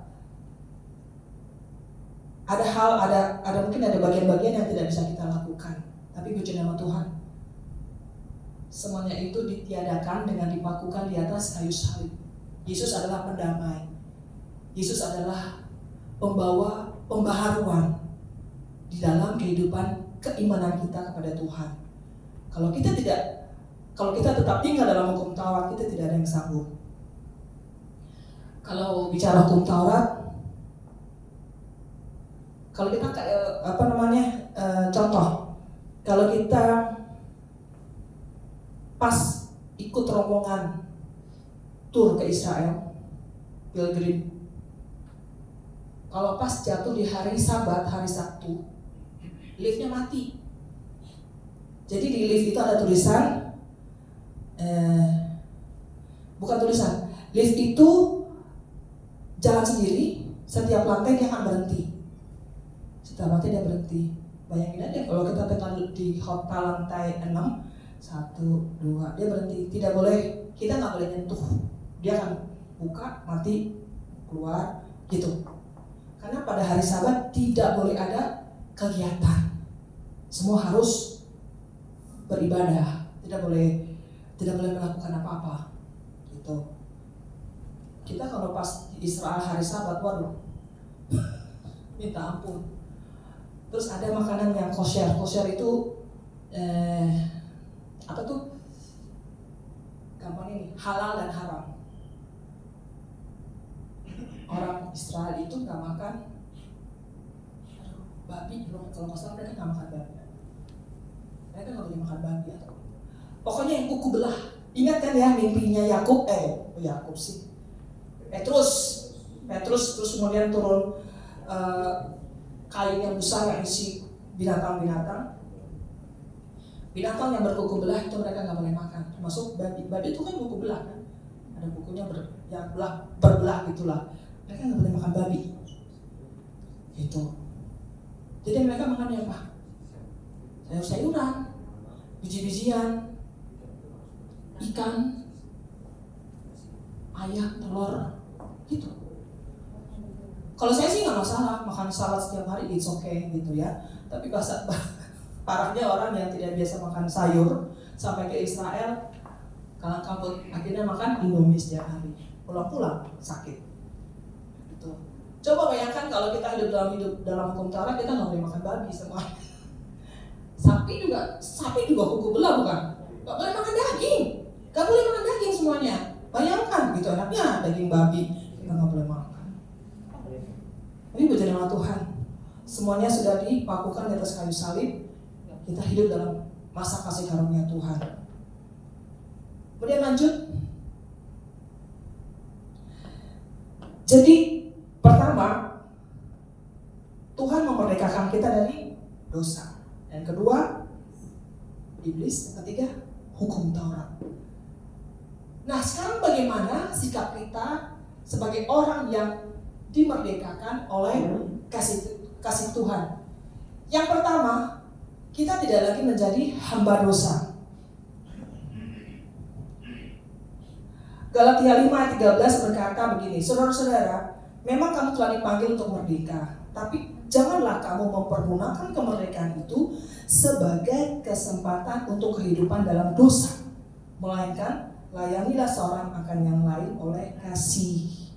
Speaker 2: mungkin ada bagian-bagian yang tidak bisa kita lakukan. Tapi puji nama Tuhan, semuanya itu ditiadakan dengan dipakukan di atas kayu salib. Yesus adalah pendamai. Yesus adalah pembawa pembaharuan di dalam kehidupan keimanan kita kepada Tuhan. Kalau kita tetap tinggal dalam hukum Taurat, kita tidak ada yang sanggup. Kalau bicara hukum Taurat, kalau kita contoh, kalau kita pas ikut rombongan tur ke Israel, pilgrim, kalau pas jatuh di hari Sabat, hari Sabtu, liftnya mati. Jadi di lift itu ada tulisan, bukan tulisan, lift itu jalan sendiri, setiap lantai dia akan berhenti. Setiap lantai dia berhenti. Bayangin aja kalau kita tekan di hotel lantai 6, 1, 2, dia berhenti. Tidak boleh, kita nggak boleh nyentuh. Dia akan buka, mati, keluar, gitu. Karena pada hari Sabat tidak boleh ada kegiatan. Semua harus beribadah, tidak boleh melakukan apa-apa, gitu. Kita kalau pas di Israel hari Sabat, waduh, minta ampun. Terus ada makanan yang kosher. Kosher itu apa tuh? Gampang ini, halal dan haram. Orang Israel itu nggak makan babi, kalau nggak salah mereka nggak makan babi. Mereka nggak boleh makan babi atau pokoknya yang kuku belah. Ingat kan ya mimpinya Yakub? Yakub sih. Petrus terus kemudian turun kain yang besar yang isi binatang-binatang. Binatang yang berkuku belah itu mereka nggak boleh makan. Termasuk babi. Babi itu kan kuku belah kan? Ada kukunya yang berbelah gitulah. Mereka nggak boleh makan babi. Gitu. Jadi mereka makan apa? Sayur-sayuran, biji-bijian, ikan, ayam, telur, gitu. Kalau saya sih nggak masalah makan salad setiap hari, it's okay gitu ya. Tapi parahnya orang yang tidak biasa makan sayur sampai ke Israel kalang kabut, akhirnya makan Indomie setiap hari, pulang-pulang sakit. Gitu. Coba bayangkan kalau kita hidup dalam hukum Taurat, kita nggak boleh makan babi semua. Sapi juga kuku belah bukan? Nggak boleh makan daging, nggak boleh makan daging semuanya. Bayangkan gitu enaknya daging babi kita nggak boleh makan. Tapi berjalanlah Tuhan, semuanya sudah dipakukan di atas kayu salib. Kita hidup dalam masa kasih karunia Tuhan. Kemudian lanjut. Jadi pertama, Tuhan memerdekakan kita dari dosa. Yang kedua, iblis. Yang ketiga, hukum Taurat. Nah, sekarang bagaimana sikap kita sebagai orang yang dimerdekakan oleh kasih Tuhan? Yang pertama, kita tidak lagi menjadi hamba dosa. Galatia 5 ayat 13 berkata begini, saudara-saudara, memang kamu telah dipanggil untuk merdeka, tapi janganlah kamu mempergunakan kemerdekaan itu sebagai kesempatan untuk kehidupan dalam dosa, melainkan layanilah seorang akan yang lain oleh kasih.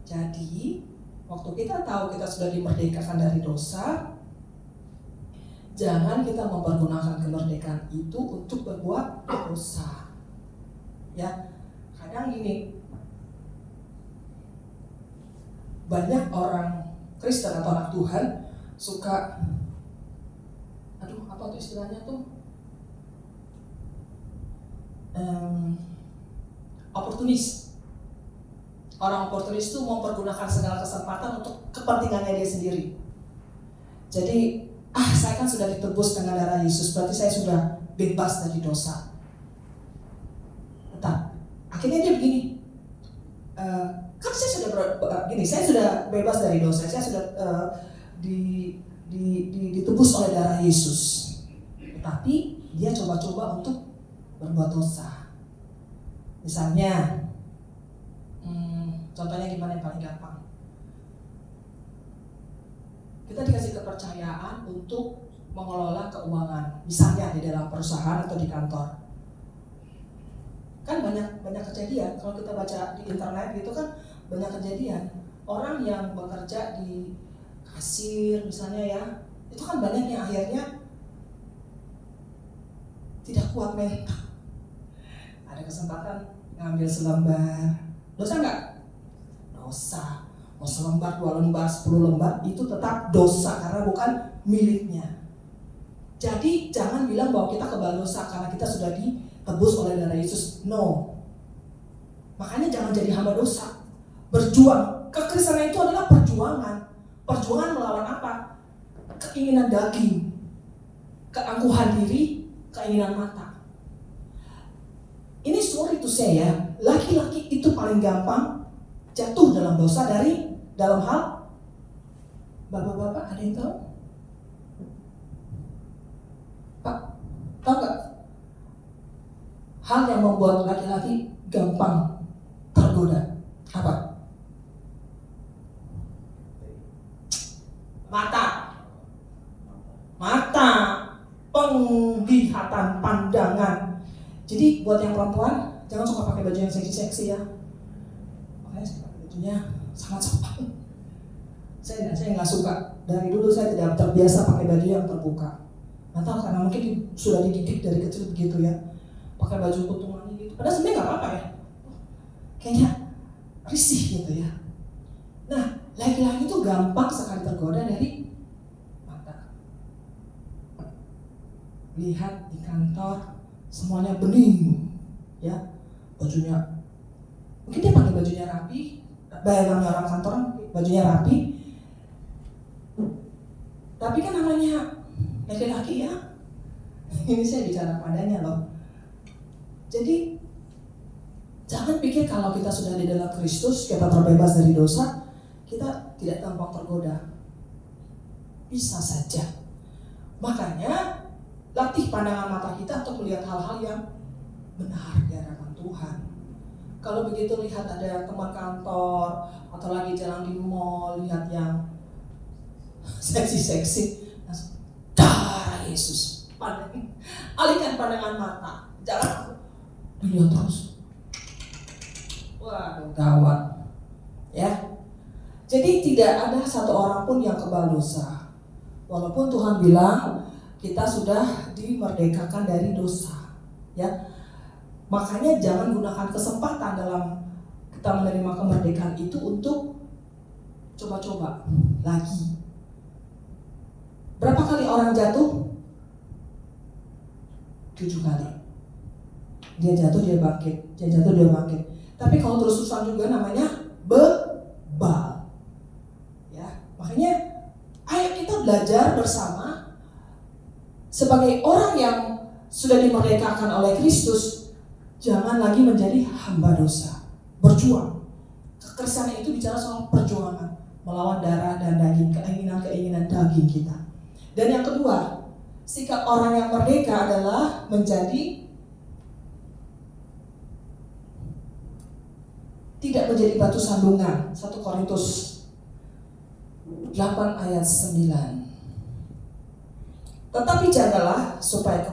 Speaker 2: Jadi, waktu kita tahu kita sudah dimerdekakan dari dosa, jangan kita mempergunakan kemerdekaan itu untuk berbuat dosa. Ya, kadang gini, banyak orang Kristen atau anak Tuhan suka, apa tuh istilahnya tuh, oportunis. Orang oportunis itu mempergunakan segala kesempatan untuk kepentingannya dia sendiri. Jadi, saya kan sudah ditebus dengan darah Yesus, berarti saya sudah bebas dari dosa. Tetap, akhirnya dia begini, kan saya sudah bebas dari dosa, saya sudah ditebus oleh darah Yesus. Tetapi dia coba-coba untuk berbuat dosa. Misalnya, contohnya gimana yang paling gampang? Kita dikasih kepercayaan untuk mengelola keuangan, misalnya di dalam perusahaan atau di kantor. Kan banyak kejadian, kalau kita baca di internet gitu kan banyak kejadian. Orang yang bekerja di kasir misalnya ya, itu kan banyak yang akhirnya tidak kuat mental. Ada kesempatan ngambil selembar, dosa nggak? Dosa. Mau selembar, 2 lembar, 10 lembar, itu tetap dosa karena bukan miliknya. Jadi jangan bilang bahwa kita kebal dosa karena kita sudah ditebus oleh darah Yesus. No. Makanya jangan jadi hamba dosa. Berjuang. Kekristenan itu adalah perjuangan. Perjuangan melawan apa? Keinginan daging, keangkuhan diri, keinginan mata. Ini sorry to say ya, laki-laki itu paling gampang jatuh dalam dosa dalam hal, bapak-bapak ada yang tahu? Pak, tahu nggak? Hal yang membuat laki-laki gampang tergoda. Mata, penglihatan, pandangan. Jadi buat yang perempuan jangan suka pakai baju yang seksi-seksi ya. Makanya saya pakai bajunya sangat sopan. Saya nggak suka. Dari dulu saya tidak terbiasa pakai baju yang terbuka. Nggak tahu karena mungkin sudah dididik dari kecil begitu ya. Pakai baju kutungan gitu. Padahal sebenarnya nggak apa-apa ya. Kayaknya risih gitu ya. Nah, laki-laki itu gampang sekali tergoda dari mata. Lihat di kantor semuanya bening, ya, bajunya. Mungkin dia pakai bajunya rapi, bayangan orang kantor bajunya rapi. Tapi kan namanya laki-laki ya. Ini saya bicara padanya loh. Jadi jangan pikir kalau kita sudah di dalam Kristus, kita terbebas dari dosa, kita tidak gampang tergoda. Bisa saja. Makanya latih pandangan mata kita untuk melihat hal-hal yang benar di hadapan Tuhan. Kalau begitu lihat ada teman kantor atau lagi jalan di mall, lihat yang seksi-seksi, darah Yesus. Alihkan pandangan mata, jangan dilihat terus. Waduh, gawat. Ya. Jadi tidak ada satu orang pun yang kebal dosa. Walaupun Tuhan bilang kita sudah dimerdekakan dari dosa. Ya. Makanya jangan gunakan kesempatan dalam kita menerima kemerdekaan itu untuk coba-coba lagi. Berapa kali orang jatuh? 7 kali. Dia jatuh, dia bangkit. Dia jatuh, dia bangkit. Tapi kalau terus-terusan juga namanya bebal. Ya, makanya ayo kita belajar bersama sebagai orang yang sudah dimerdekakan oleh Kristus, jangan lagi menjadi hamba dosa. Berjuang. Kekristenan itu bicara soal perjuangan, melawan darah dan daging, keinginan-keinginan daging kita. Dan yang kedua, sikap orang yang merdeka adalah menjadi tidak menjadi batu sandungan. 1 Korintus 8 ayat 9. Tetapi jagalah supaya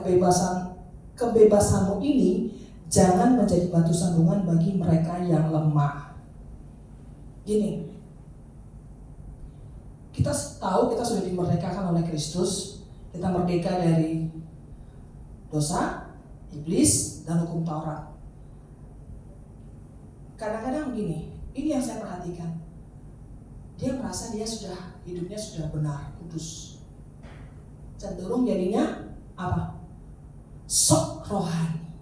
Speaker 2: kebebasanmu ini jangan menjadi batu sandungan bagi mereka yang lemah. Gini, kita tahu kita sudah dimerdekakan oleh Kristus. Kita merdeka dari dosa, iblis, dan hukum Taurat. Kadang-kadang begini, ini yang saya perhatikan. Dia merasa dia sudah, hidupnya sudah benar, kudus. Cenderung jadinya apa? Sok rohani.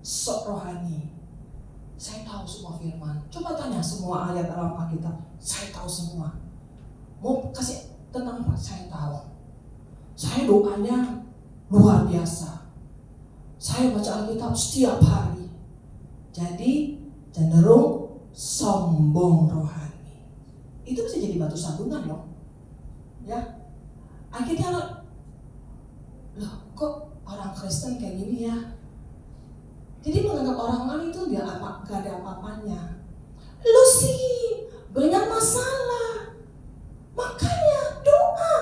Speaker 2: Sok rohani. Saya tahu semua firman. Coba tanya semua ayat dalam Alkitab. Saya tahu semua. Mau kasih tentang apa? Saya tahu. Saya doanya luar biasa. Saya baca Alkitab setiap hari. Jadi cenderung sombong rohani. Itu bisa jadi batu sandungan loh. Ya. Akhirnya loh kok orang Kristen kayak gini ya. Jadi menganggap orang lain itu gak ada apa-apanya. Lu sih banyak masalah. Makanya doa.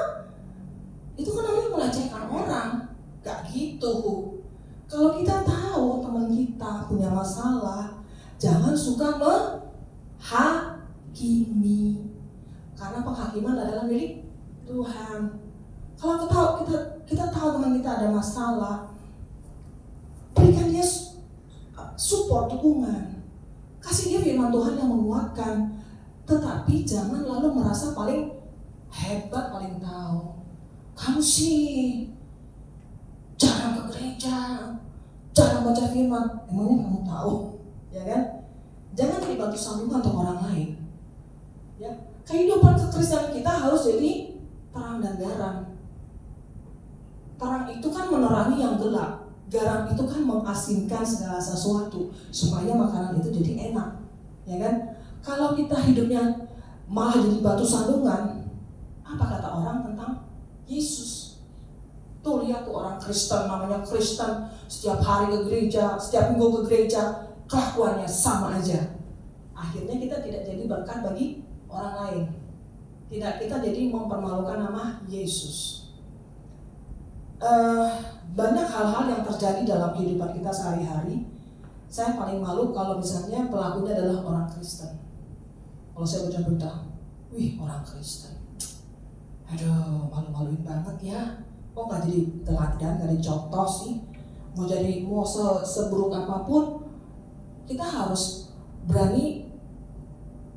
Speaker 2: Itu kan namanya melecehkan orang. Gak gitu. Kalau kita tahu teman kita punya masalah, jangan suka menghakimi. Karena penghakiman adalah milik Tuhan. Kalau kita tahu teman kita ada masalah, berikan dia support, dukungan. Kasih dia firman Tuhan yang menguatkan. Tetapi jangan lalu merasa paling hebat, paling tahu. Kamu sih jarang ke gereja, jarang baca firman. Emangnya kamu tahu? Ya kan? Jangan jadi batu sandungan untuk orang lain. Ya, kehidupan kekristenan kita harus jadi terang dan garam. Terang itu kan menerangi yang gelap. Garam itu kan mengasinkan segala sesuatu supaya makanan itu jadi enak. Ya kan? Kalau kita hidupnya malah jadi batu sandungan, apa kata orang tentang Yesus? Tuh lihat tuh orang Kristen, namanya Kristen, setiap hari ke gereja, setiap minggu ke gereja, kelakuannya sama aja. Akhirnya kita tidak jadi berkat bagi orang lain. Tidak kita jadi mempermalukan nama Yesus. Banyak hal-hal yang terjadi dalam kehidupan kita sehari-hari. Saya paling malu kalau misalnya pelakunya adalah orang Kristen. Kalau saya baca-baca, wih orang Kristen, aduh malu-maluin banget ya. Kok gak jadi teladan, gak jadi contoh sih. Mau seburuk apapun, kita harus berani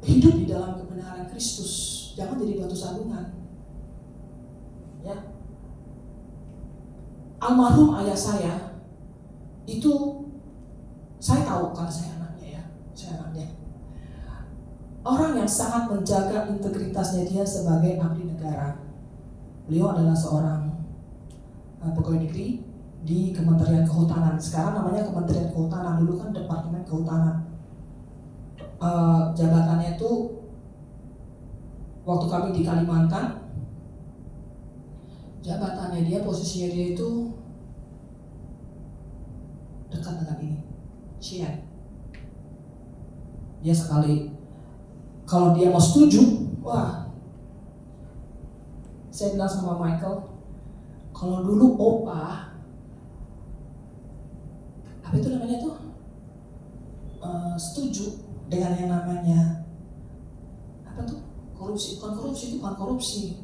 Speaker 2: hidup di dalam kebenaran Kristus. Jangan jadi batu sandungan. Ya. Almarhum ayah saya itu, saya tahu karena saya anaknya. Orang yang sangat menjaga integritasnya dia sebagai abdi negara. Beliau adalah seorang pegawai negeri di Kementerian Kehutanan. Sekarang namanya Kementerian Kehutanan, dulu kan Departemen Kehutanan. Jabatannya itu waktu kami di Kalimantan, jabatannya dia, posisinya dia itu dekat dengan ini, Cian. Dia sekali kalau dia mau setuju, wah, saya bilang sama Michael, kalau dulu opa, apa itu namanya tuh, setuju dengan yang namanya apa tuh, korupsi, bukan korupsi,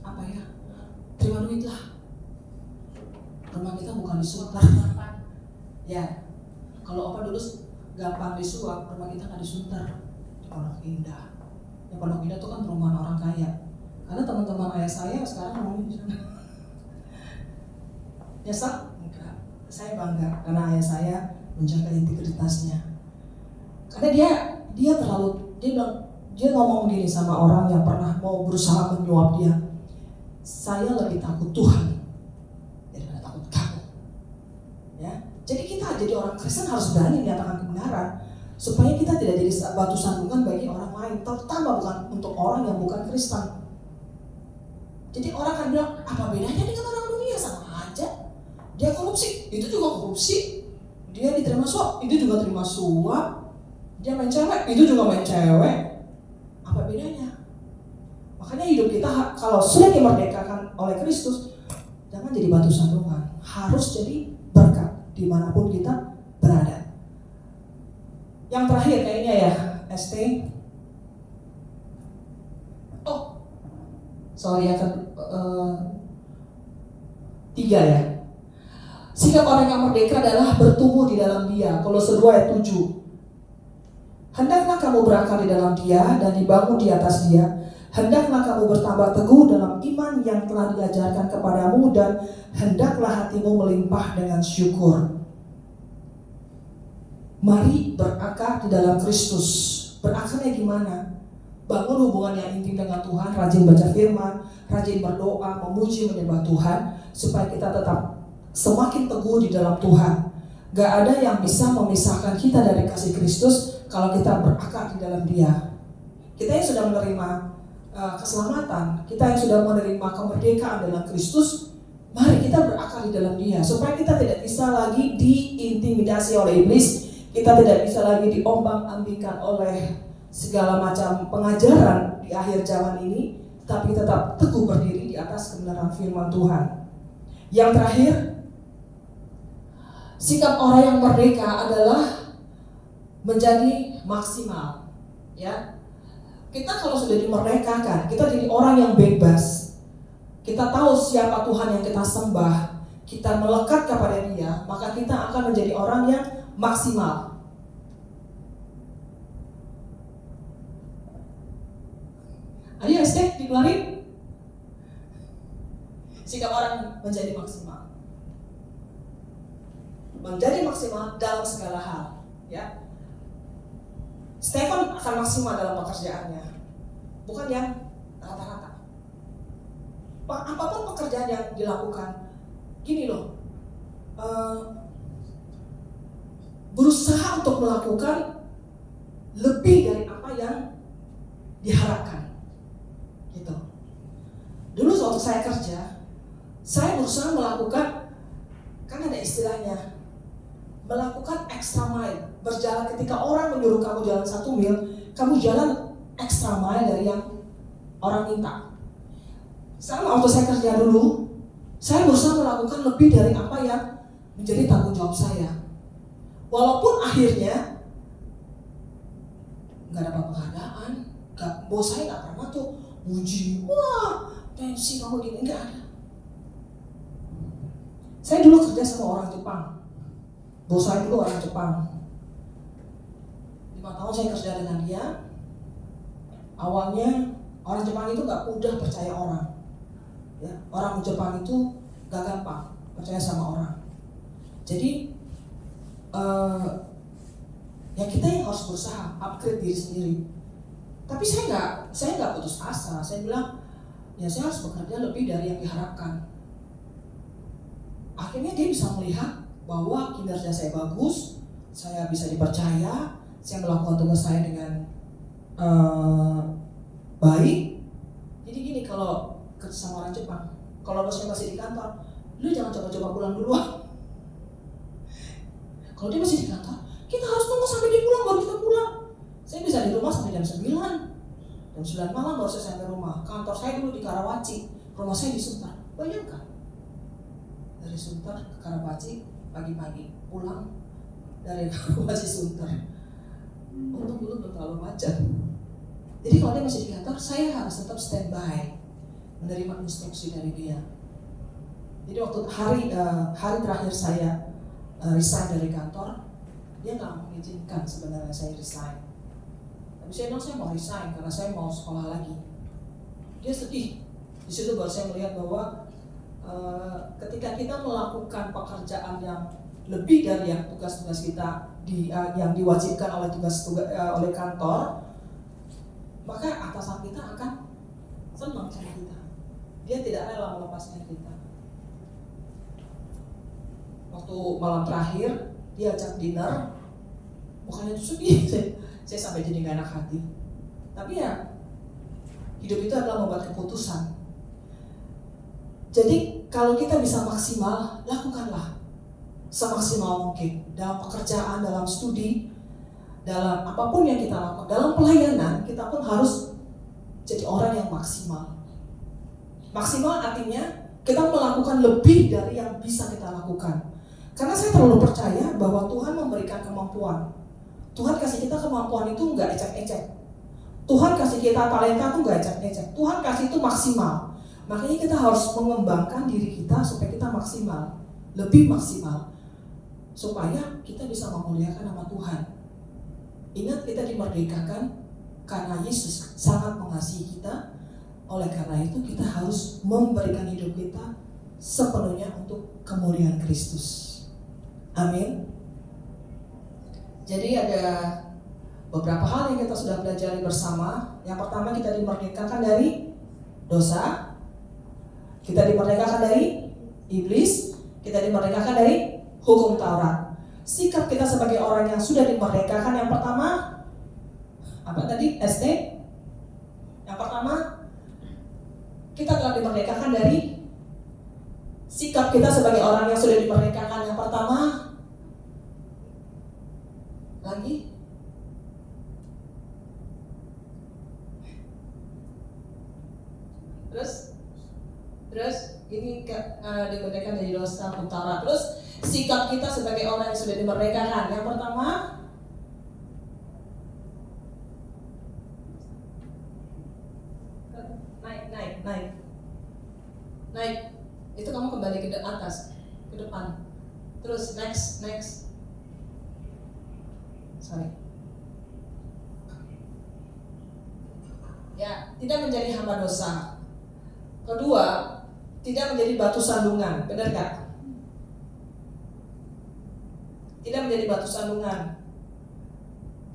Speaker 2: apa ya, terima duit lah, rumah kita bukan disuap. Ya, kalau opa dulu gampang disuap, rumah kita nggak disunter. Pondok Indah. Ya Pondok Indah itu kan perumahan orang kaya. Karena teman-teman ayah saya sekarang ngomongin di sana. Nyesek? Enggak. Saya bangga karena ayah saya menjaga integritasnya. Karena dia ngomong gini sama orang yang pernah mau berusaha menyuap dia. Saya lebih takut Tuhan daripada takut kamu. Ya. Jadi kita jadi orang Kristen harus berani menyatakan kebenaran. Supaya kita tidak jadi batu sandungan bagi orang lain, terutama bukan untuk orang yang bukan Kristen. Jadi orang kan bilang, apa bedanya dengan orang dunia? Sama aja. Dia korupsi, itu juga korupsi. Dia diterima suap, itu juga terima suap. Dia main cewek, itu juga main cewek. Apa bedanya? Makanya hidup kita kalau sudah dimerdekakan oleh Kristus, jangan jadi batu sandungan. Harus jadi berkat dimanapun kita berada. Yang terakhir kayaknya ya, ST. Oh, sorry ya, 3 ya. Sikap orang yang merdeka adalah bertumbuh di dalam Dia. Kolose 2 ayat 7. Hendaklah kamu berakar di dalam Dia dan dibangun di atas Dia. Hendaklah kamu bertambah teguh dalam iman yang telah diajarkan kepadamu dan hendaklah hatimu melimpah dengan syukur. Mari berakar di dalam Kristus. Berakarnya gimana? Bangun hubungan yang intim dengan Tuhan, rajin baca firman, rajin berdoa, memuji menyembah Tuhan, supaya kita tetap semakin teguh di dalam Tuhan. Gak ada yang bisa memisahkan kita dari kasih Kristus kalau kita berakar di dalam Dia. Kita yang sudah menerima keselamatan, kita yang sudah menerima kemerdekaan dalam Kristus, mari kita berakar di dalam Dia, supaya kita tidak bisa lagi diintimidasi oleh iblis. Kita tidak bisa lagi diombang-ambingkan oleh segala macam pengajaran di akhir zaman ini, tapi tetap teguh berdiri di atas kebenaran firman Tuhan. Yang terakhir, sikap orang yang merdeka adalah menjadi maksimal. Ya, kita kalau sudah dimerdekakan, kita jadi orang yang bebas. Kita tahu siapa Tuhan yang kita sembah, kita melekat kepada Dia, maka kita akan menjadi orang yang maksimal. Ayo SD dikeluarin. Sikap orang menjadi maksimal. Menjadi maksimal dalam segala hal, ya. Stefan akan maksimal dalam pekerjaannya, bukan yang rata-rata. Apapun pekerjaan yang dilakukan, gini loh, berusaha untuk melakukan lebih dari apa yang diharapkan, gitu. Dulu waktu saya kerja, saya berusaha melakukan, kan ada istilahnya, melakukan extra mile, berjalan ketika orang menyuruh kamu jalan 1 mil, kamu jalan extra mile dari yang orang minta. Sama waktu saya kerja dulu, saya berusaha melakukan lebih dari apa yang menjadi tanggung jawab saya. Walaupun akhirnya nggak dapat penghargaan, bos saya nggak pernah tuh muji, wah pensi kamu gini, nggak ada. Saya dulu kerja sama orang Jepang, bos saya dulu orang Jepang. 5 tahun saya kerja dengan dia. Awalnya orang Jepang itu nggak mudah percaya orang, ya, orang Jepang itu gak gampang percaya sama orang. Jadi ya kita yang harus berusaha upgrade diri sendiri. Tapi saya nggak putus asa. Saya bilang ya saya harus bekerja lebih dari yang diharapkan. Akhirnya dia bisa melihat bahwa kinerja saya bagus, saya bisa dipercaya, saya melakukan tugas saya dengan baik. Jadi gini, kalau kerja sama orang Jepang, kalau bosnya masih di kantor, lu jangan coba-coba pulang duluan. Kalau dia masih di kantor, kita harus tunggu sampai dia pulang baru kita pulang. Saya bisa di rumah sampai jam 9 malam baru saya sampai rumah. Kantor saya dulu di Karawaci, rumah saya di Sunter. Bayangkan, dari Sunter ke Karawaci pagi-pagi, pulang dari Karawaci Sunter. Untung dulu belum terlalu macet. Jadi kalau dia masih di kantor, saya harus tetap standby, menerima instruksi dari dia. Jadi waktu hari terakhir saya resign dari kantor, dia nggak mengizinkan sebenarnya saya resign. Tapi saya bilang saya mau resign karena saya mau sekolah lagi. Dia sedih. Di situ baru saya melihat bahwa ketika kita melakukan pekerjaan yang lebih dari yang tugas-tugas kita yang diwajibkan oleh oleh kantor, maka atasan kita akan senang sama kita. Dia tidak rela melepasnya kita. Waktu malam terakhir dia ajak dinner, bukannya itu sedih, saya sampai jadi gak enak hati. Tapi ya hidup itu adalah membuat keputusan. Jadi kalau kita bisa maksimal, lakukanlah semaksimal mungkin dalam pekerjaan, dalam studi, dalam apapun yang kita lakukan, dalam pelayanan kita pun harus jadi orang yang maksimal. Maksimal artinya kita melakukan lebih dari yang bisa kita lakukan. Karena saya terlalu percaya bahwa Tuhan memberikan kemampuan. Tuhan kasih kita kemampuan itu nggak ecek-ecek. Tuhan kasih kita talenta itu nggak ecek-ecek. Tuhan kasih itu maksimal. Makanya kita harus mengembangkan diri kita supaya kita maksimal, lebih maksimal, supaya kita bisa memuliakan nama Tuhan. Ingat, kita dimerdekakan karena Yesus sangat mengasihi kita. Oleh karena itu kita harus memberikan hidup kita sepenuhnya untuk kemuliaan Kristus. Amin. Jadi ada beberapa hal yang kita sudah pelajari bersama. Yang pertama, kita dimerdekakan dari dosa, kita dimerdekakan dari iblis, kita dimerdekakan dari hukum Taurat. Sikap kita sebagai orang yang sudah dimerdekakan, yang pertama apa tadi? SD. Yang pertama, kita telah dimerdekakan dari sikap kita sebagai orang yang sudah dimerdekakan. Yang pertama, lagi terus ini dimerdekakan dari dosa utara. Terus sikap kita sebagai orang yang sudah dimerdekakan. Yang pertama, naik. Itu kamu kembali ke atas, ke depan. Terus next. Sorry. Ya, tidak menjadi hamba dosa. Kedua, tidak menjadi batu sandungan, benar gak? Tidak menjadi batu sandungan.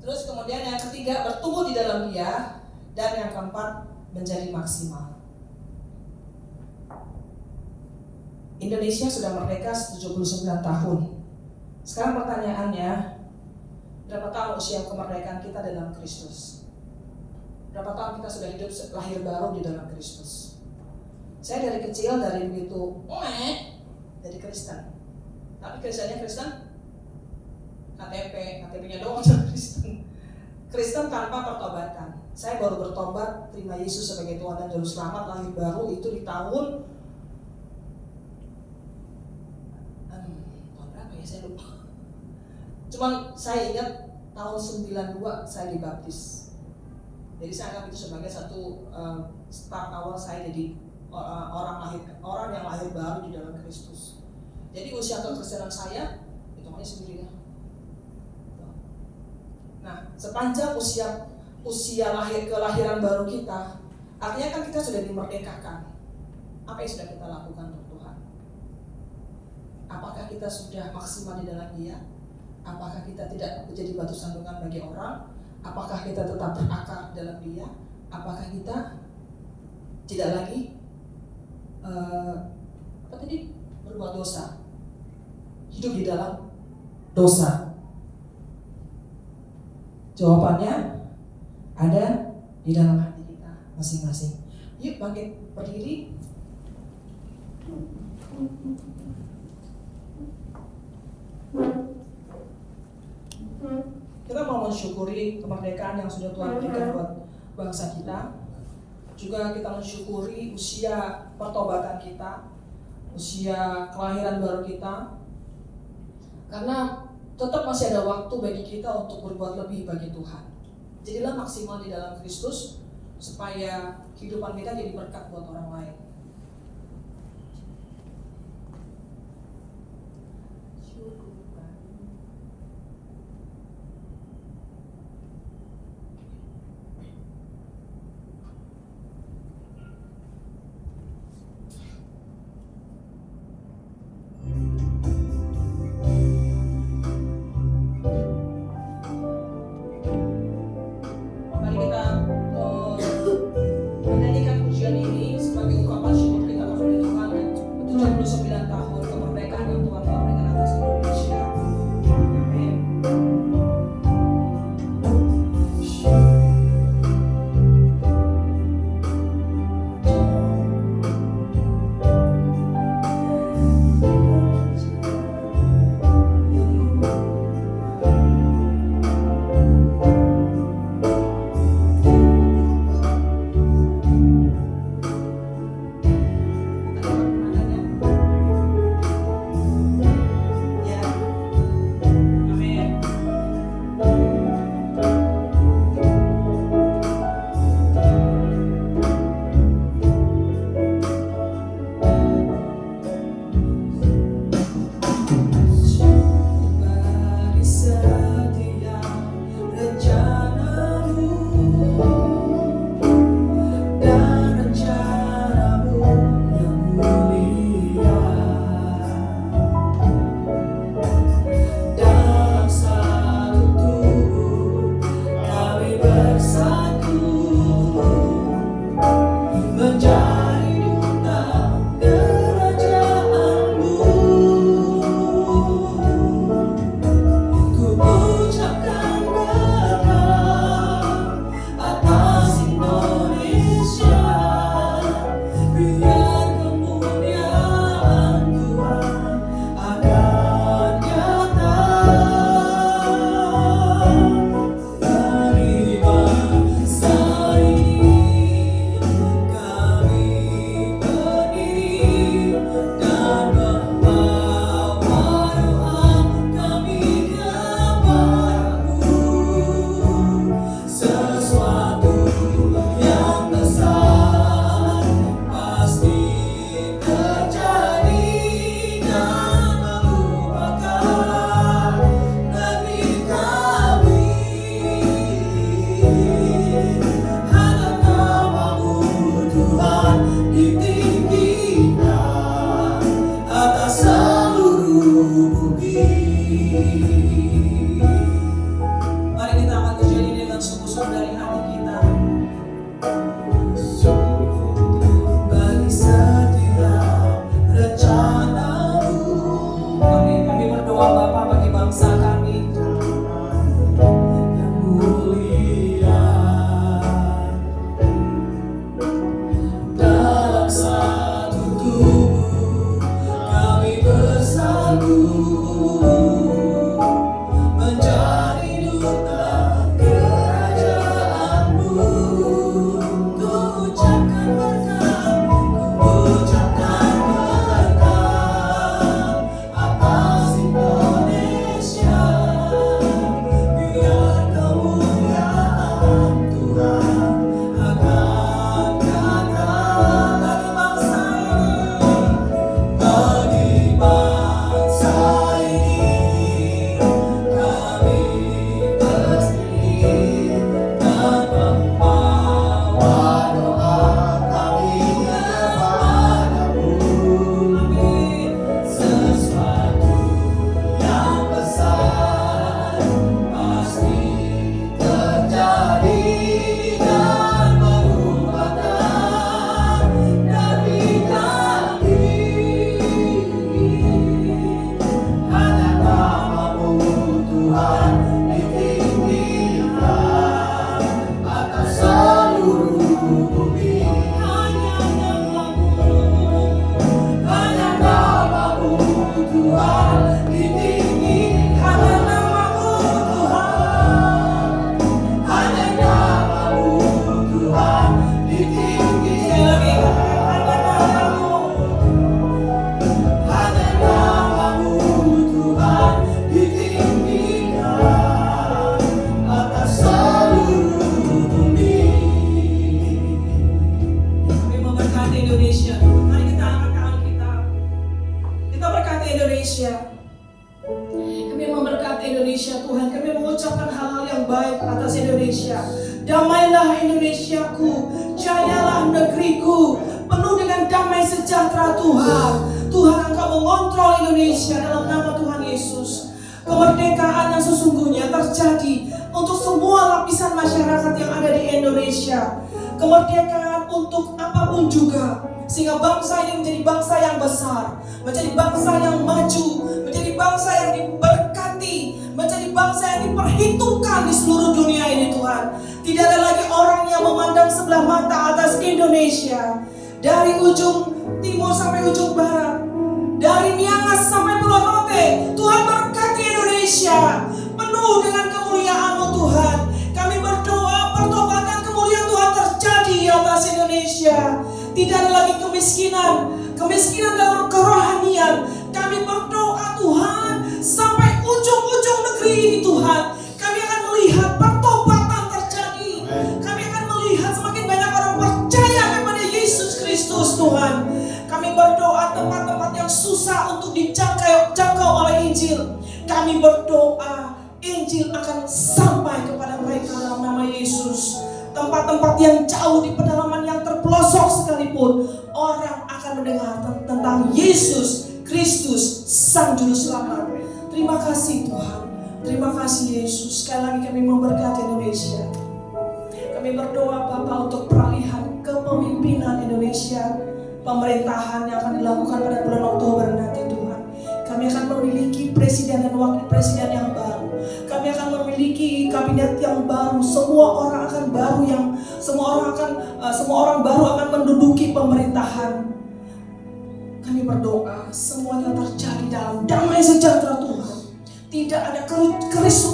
Speaker 2: Terus kemudian yang ketiga, bertumbuh di dalam Dia. Dan yang keempat, menjadi maksimal. Indonesia sudah merdeka 79 tahun. Sekarang pertanyaannya, berapa tahun usia kemerdekaan kita dalam Kristus? Berapa tahun kita sudah hidup lahir baru di dalam Kristus? Saya dari kecil, dari begitu jadi Kristen. Tapi Kristennya Kristen KTP-nya doang Kristen. Kristen tanpa pertobatan. Saya baru bertobat, terima Yesus sebagai Tuhan dan Juru Selamat, lahir baru itu di tahun berapa ya, saya lupa. Cuman saya ingat tahun 92 saya dibaptis. Jadi saya anggap itu sebagai satu start awal saya jadi orang yang lahir baru di dalam Kristus. Jadi usia kekristenan saya hitungannya sendiri ya. Nah, sepanjang usia kelahiran baru kita, artinya kan kita sudah dimerdekakan. Apa yang sudah kita lakukan untuk Tuhan? Apakah kita sudah maksimal di dalam Dia? Apakah kita tidak menjadi batu sandungan bagi orang? Apakah kita tetap berakar dalam Dia? Apakah kita tidak lagi berbuat dosa, hidup di dalam dosa? Jawabannya ada di dalam hati kita masing-masing. Yuk bangkit berdiri. Kita mau mensyukuri kemerdekaan yang sudah Tuhan berikan buat bangsa kita. Juga kita mensyukuri usia pertobatan kita, usia kelahiran baru kita. Karena tetap masih ada waktu bagi kita untuk berbuat lebih bagi Tuhan. Jadilah maksimal di dalam Kristus supaya kehidupan kita jadi berkat buat orang lain. Mari kita menyanyikan pujian ini sebagai ungkapan berkati Indonesia. Mari kita angkat tangan kita. Kita berkati Indonesia. Kami memberkati Indonesia Tuhan. Kami mengucapkan hal-hal yang baik atas Indonesia. Damailah Indonesiaku, jayalah negeriku, penuh dengan damai sejahtera Tuhan. Tuhan, Engkau mengontrol Indonesia dalam nama Tuhan Yesus. Kemerdekaan yang sesungguhnya terjadi untuk semua lapisan masyarakat yang ada di Indonesia. Kemerdekaan untuk apapun juga, sehingga bangsa ini menjadi bangsa yang besar, menjadi bangsa yang maju, menjadi bangsa yang diberkati, menjadi bangsa yang diperhitungkan di seluruh dunia ini Tuhan. Tidak ada lagi orang yang memandang sebelah mata atas Indonesia. Dari ujung timur sampai ujung barat, dari Miangas sampai Pulau Rote, Tuhan berkati Indonesia penuh dengan kemuliaan-Mu Tuhan. Kami berdoa pertobatan kemuliaan Tuhan terjadi di atas Indonesia. Tidak ada lagi kemiskinan dalam kerohanian. Kami berdoa Tuhan, sampai ujung-ujung negeri ini Tuhan, kami akan melihat pertobatan terjadi. Kami akan melihat semakin banyak orang percaya kepada Yesus Kristus Tuhan. Kami berdoa tempat-tempat yang susah untuk dijangkau oleh Injil. Kami berdoa Injil akan sampai kepada mereka dalam nama Yesus. Tempat-tempat yang jauh di pedalaman yang terpelosok sekalipun, orang akan mendengar tentang Yesus Kristus Sang Juru Selamat. Terima kasih Tuhan. Terima kasih Yesus. Sekali lagi kami memberkati Indonesia. Kami berdoa Bapa untuk peralihan kepemimpinan Indonesia, pemerintahan yang akan dilakukan pada bulan Oktober nanti Tuhan. Kami akan memiliki presiden dan wakil presiden yang baru. Kami akan memiliki kabinet yang baru. Semua orang baru akan menduduki pemerintahan. Kami berdoa semuanya terjadi dalam damai sejahtera Tuhan. Tidak ada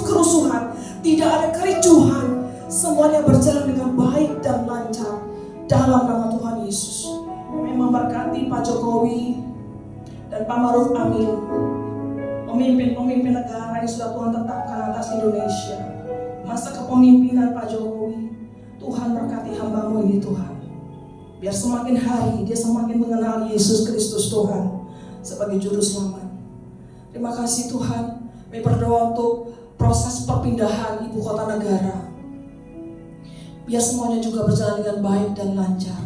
Speaker 2: kerusuhan, tidak ada kericuhan. Semuanya berjalan dengan baik dan lancar dalam nama Tuhan Yesus. Kami memberkati Pak Jokowi dan Pak Maruf Amin, pemimpin negara yang sudah Tuhan tetapkan atas Indonesia. Masa kepemimpinan Pak Jokowi, Tuhan berkati hamba-Mu ini Tuhan. Biar semakin hari dia semakin mengenal Yesus Kristus Tuhan sebagai Juru Selamat. Terima kasih Tuhan. Kami berdoa untuk proses perpindahan ibu kota negara. Biar semuanya juga berjalan dengan baik dan lancar.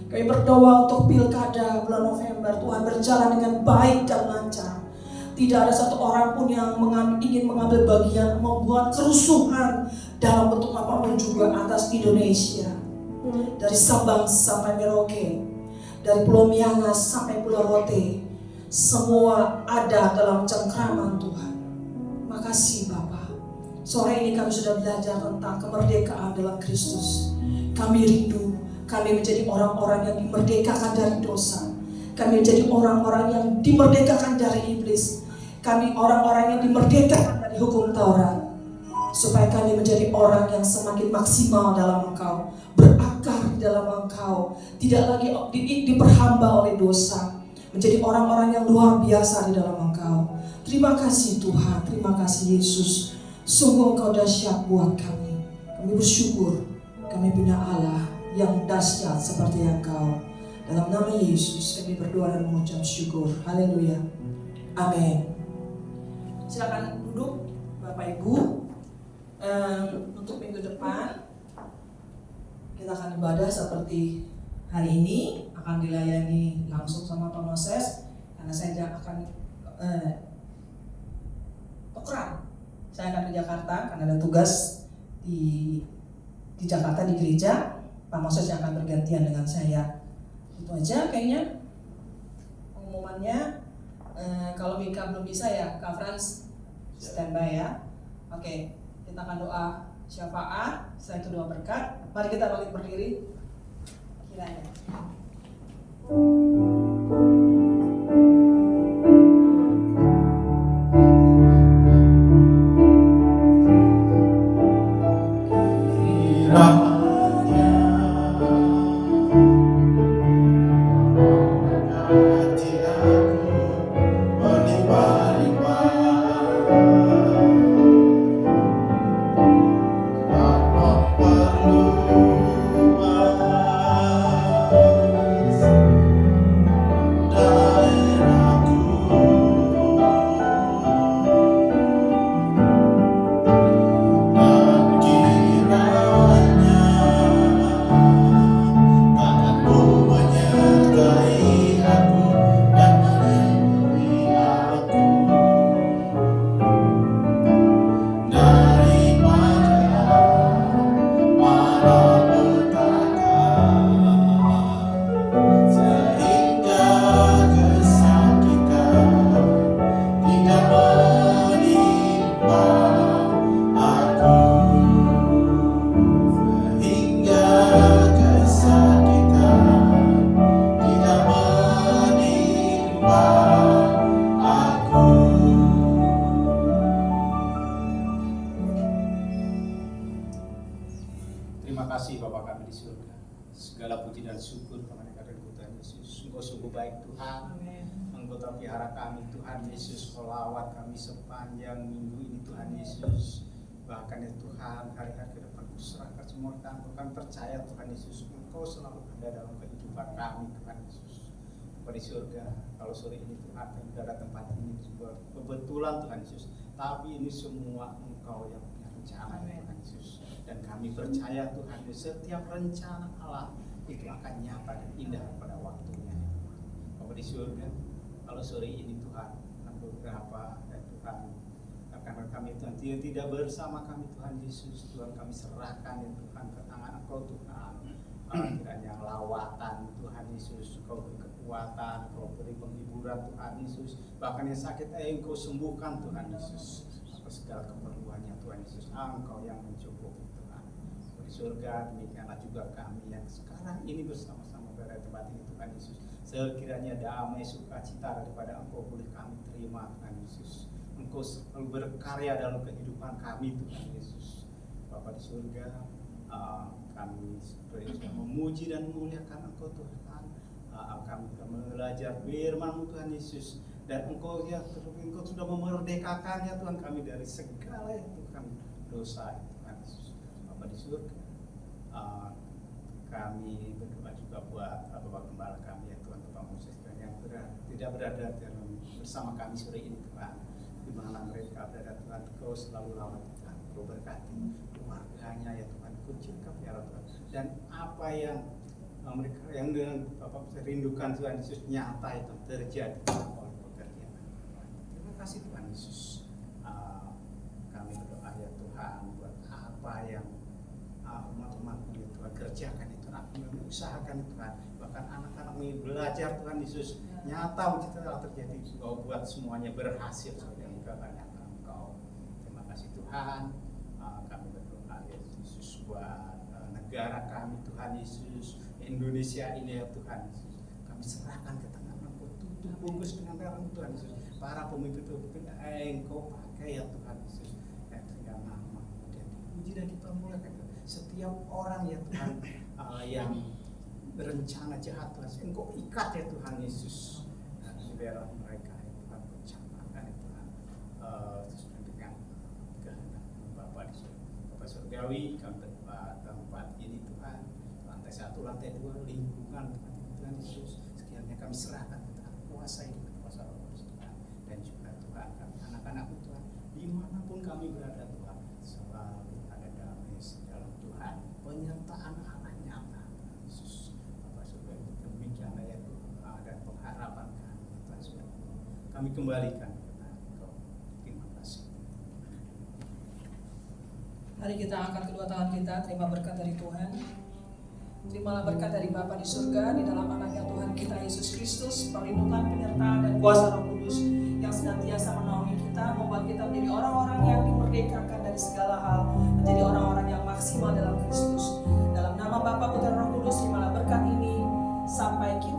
Speaker 2: Kami berdoa untuk pilkada bulan November, Tuhan berjalan dengan baik dan lancar. Tidak ada satu orang pun yang ingin mengambil bagian membuat kerusuhan dalam bentuk apapun juga atas Indonesia. Dari Sabang sampai Merauke, dari Pulau Miangas sampai Pulau Rote, semua ada dalam cengkraman Tuhan. Makasih Bapa. Sore ini kami sudah belajar tentang kemerdekaan dalam Kristus. Kami rindu, kami menjadi orang-orang yang dimerdekakan dari dosa. Kami menjadi orang-orang yang dimerdekakan dari iblis. Kami orang-orang yang dimerdekakan dari hukum Taurat. Supaya kami menjadi orang yang semakin maksimal dalam Engkau, berakar di dalam Engkau, tidak lagi diperhamba oleh dosa, menjadi orang-orang yang luar biasa di dalam Engkau. Terima kasih Tuhan, terima kasih Yesus. Sungguh Engkau dahsyat buat kami. Kami bersyukur, kami punya Allah yang dahsyat seperti Engkau. Dalam nama Yesus kami berdoa dan mengucap syukur. Haleluya. Amin. Silakan duduk Bapak Ibu. Untuk minggu depan kita akan ibadah seperti hari ini, akan dilayani langsung sama Pak Moses, karena saya akan tukeran. Saya akan ke Jakarta karena ada tugas di Jakarta di gereja. Pak Moses yang akan bergantian dengan saya. Itu aja kayaknya pengumumannya. Kalau Mika belum bisa ya, Kak Frans standby ya. Oke. Kita akan doa syafaat, setelah itu doa berkat. Mari kita balik berdiri. Kiranya.
Speaker 5: syukur kepada Tuhan Yesus. Engkau sungguh baik Tuhan.
Speaker 2: Amin.
Speaker 5: Engkau telah pelihara kami Tuhan Yesus, selawat kami sepanjang minggu ini Tuhan Yesus. Bahkan ya Tuhan, hari-hari ke depan kuserahkan semua Engkau. Kami percaya Tuhan Yesus, Engkau selalu ada dalam kehidupan kami Tuhan Yesus. Di surga, kalau sore ini Tuhan kami berada tempat ini kebetulan Tuhan Yesus, tapi ini semua Engkau yang punya rencana Tuhan Yesus. Dan kami percaya Tuhan Yesus, setiap rencana Allah itu akan nyata dan indah pada waktunya. Bapak di surga, kalau sore ini Tuhan, beberapa dan Tuhan karena kami Tuhan tidak bersama kami Tuhan Yesus, Tuhan kami serahkan ya Tuhan ke tangan Engkau Tuhan. Kiranya lawatan Tuhan Yesus, Engkau beri kekuatan, Engkau beri penghiburan Tuhan Yesus. Bahkan yang sakit Engkau sembuhkan Tuhan Yesus. Atas segala keperluannya Tuhan Yesus, Engkau yang mencukupi Tuhan. Di surga demikianlah juga kami yang sekarang ini bersama-sama berada di tempat ini Tuhan Yesus. Sekiranya damai sukacita daripada Engkau boleh kami terima Tuhan Yesus. Engkau selalu berkarya dalam kehidupan kami Tuhan Yesus. Bapa di surga, kami sudah memuji dan memuliakan Engkau Tuhan. Kami sudah belajar firman-Mu Tuhan Yesus, dan Engkau sudah memerdekakannya Tuhan kami dari segala yang Tuhan dosa Tuhan Yesus. Bapa di surga, kami berdoa juga buat Bapak Gembala kami ya Tuhan, Bapak Moses yang tidak berada bersama kami sore ini Tuhan. Di mana mereka berada Tuhan, Engkau selalu lawat Tuhan, Engkau berkati keluarganya ya Tuhan, kucing pelihara Tuhan, dan apa yang mereka yang dengan Bapak rindukan Tuhan Yesus nyata itu terjadi oleh pekerjaan Tuhan. Terima kasih Tuhan Yesus. Kami berdoa ya Tuhan buat apa yang umat-umat-Mu ya Tuhan kerjakan itu, usahakan Tuhan, bahkan anak-anak ini belajar Tuhan Yesus nyata telah terjadi Engkau buat semuanya berhasil sebagai kebanyakan Engkau. Terima kasih Tuhan. Kami berdoa ya Yesus buat negara kami Tuhan Yesus, Indonesia ini ya Tuhan Yesus. Kami serahkan ke tangan Engkau, tutup bungkus dengan darah Tuhan Yesus. Para pemimpin Engkau pakai ya Tuhan Yesus. Dan sehingga nama dan dipuji dan dipermuliakan. Setiap orang ya Tuhan yang berencana jahat Tuhan, Engkau ikat ya Tuhan Yesus. Dan libera mereka ya Tuhan, kucapkan ya Tuhan. Sesuai dengan kehendak Bapa di surga. Bapa surgawi, kami tempat ini Tuhan, lantai 1, lantai 2, lingkungan Tuhan Yesus. Sekiranya kami serahkan ke tangan kuasa ini, kuasa Roh Kudus Tuhan, dan juga Tuhan kami anak-anak Tuhan, dimanapun kami berada Tuhan, selalu ada damai dalam Tuhan, penyertaan Allah nyata Tuhan Yesus. Bapak surga demikian ya Tuhan, dan pengharapan kami Tuhan surga, kami kembalikan ke tangan Engkau. Terima kasih.
Speaker 2: Mari kita angkat kedua tangan kita, terima berkat dari Tuhan. Terimalah berkat dari Bapa di surga, di dalam anaknya Tuhan kita Yesus Kristus, perlindungan, penyertaan, dan kuasa Roh Kudus yang senantiasa menaungi kita, membuat kita menjadi orang-orang yang dimerdekakan dari segala hal, menjadi orang-orang yang maksimal dalam Kristus. Dalam nama Bapa, Putra, Roh Kudus, terimalah berkat ini sampai kita